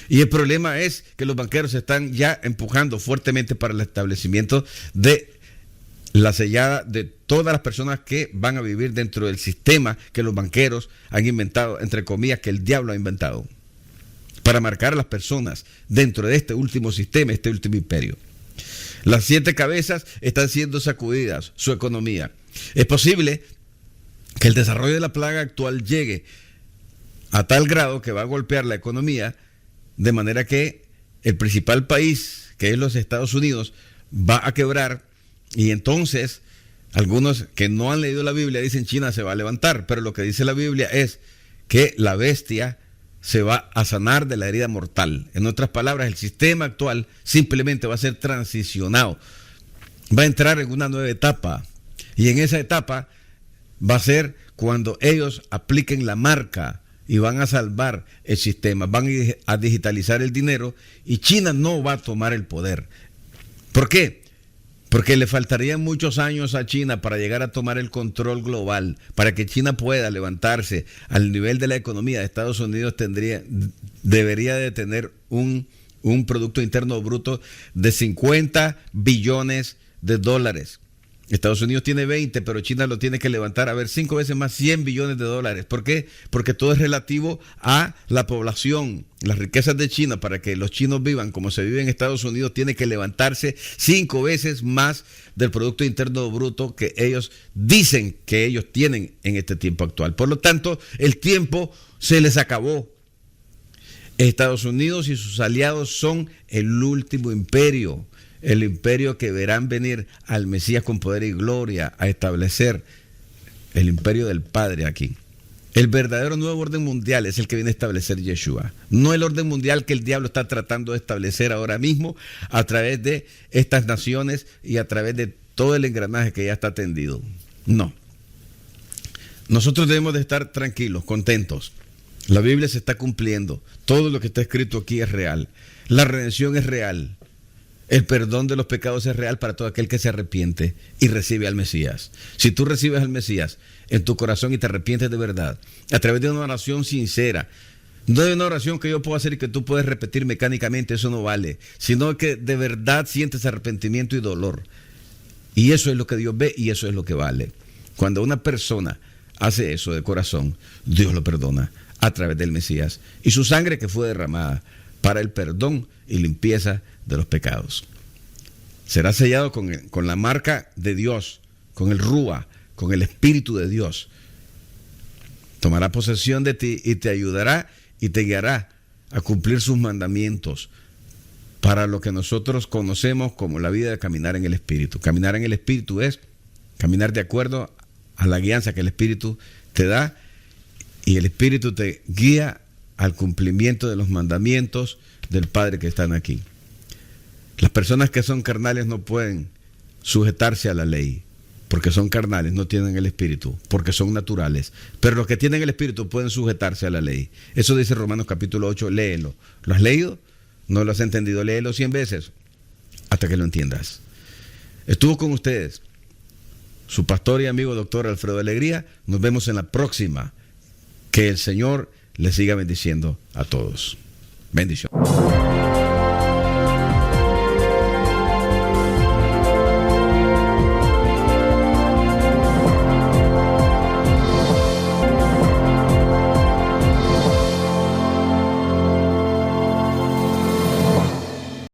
[SPEAKER 1] Y el problema es que los banqueros están ya empujando fuertemente para el establecimiento de la sellada de todas las personas que van a vivir dentro del sistema que los banqueros han inventado, entre comillas, que el diablo ha inventado, para marcar a las personas dentro de este último sistema, este último imperio. Las 7 cabezas están siendo sacudidas, su economía. Es posible que el desarrollo de la plaga actual llegue a tal grado que va a golpear la economía, de manera que el principal país, que es los Estados Unidos, va a quebrar. Y entonces algunos que no han leído la Biblia dicen China se va a levantar, pero lo que dice la Biblia es que la bestia se va a sanar de la herida mortal. En otras palabras, el sistema actual simplemente va a ser transicionado, va a entrar en una nueva etapa, y en esa etapa va a ser cuando ellos apliquen la marca y van a salvar el sistema, van a digitalizar el dinero, y China no va a tomar el poder. ¿Por qué? Porque le faltarían muchos años a China para llegar a tomar el control global. Para que China pueda levantarse al nivel de la economía de Estados Unidos, debería de tener un Producto Interno Bruto de 50 billones de dólares. Estados Unidos tiene 20, pero China lo tiene que levantar, 5 veces más, 100 billones de dólares. ¿Por qué? Porque todo es relativo a la población. Las riquezas de China, para que los chinos vivan como se vive en Estados Unidos, tiene que levantarse 5 veces más del Producto Interno Bruto que ellos dicen que ellos tienen en este tiempo actual. Por lo tanto, el tiempo se les acabó. Estados Unidos y sus aliados son el último imperio. El imperio que verán venir al Mesías con poder y gloria a establecer el imperio del Padre aquí. El verdadero nuevo orden mundial es el que viene a establecer Yeshua, no el orden mundial que el diablo está tratando de establecer ahora mismo a través de estas naciones y a través de todo el engranaje que ya está tendido. No. Nosotros debemos de estar tranquilos, contentos. La Biblia se está cumpliendo. Todo lo que está escrito aquí es real. La redención es real. El perdón de los pecados es real para todo aquel que se arrepiente y recibe al Mesías. Si tú recibes al Mesías en tu corazón y te arrepientes de verdad, a través de una oración sincera, no de una oración que yo puedo hacer y que tú puedes repetir mecánicamente, eso no vale, sino que de verdad sientes arrepentimiento y dolor. Y eso es lo que Dios ve y eso es lo que vale. Cuando una persona hace eso de corazón, Dios lo perdona a través del Mesías y su sangre que fue derramada para el perdón y limpieza de los pecados. Será sellado con la marca de Dios, con el Rúa, con el Espíritu de Dios. Tomará posesión de ti y te ayudará y te guiará a cumplir sus mandamientos para lo que nosotros conocemos como la vida de caminar en el Espíritu. Caminar en el Espíritu es caminar de acuerdo a la guianza que el Espíritu te da, y el Espíritu te guía al cumplimiento de los mandamientos del Padre que están aquí. Las personas que son carnales no pueden sujetarse a la ley, porque son carnales, no tienen el Espíritu, porque son naturales. Pero los que tienen el Espíritu pueden sujetarse a la ley. Eso dice Romanos capítulo 8, léelo. ¿Lo has leído? ¿No lo has entendido? Léelo 100 veces hasta que lo entiendas. Estuvo con ustedes su pastor y amigo doctor Alfredo Alegría. Nos vemos en la próxima. Que el Señor les siga bendiciendo a todos. Bendición.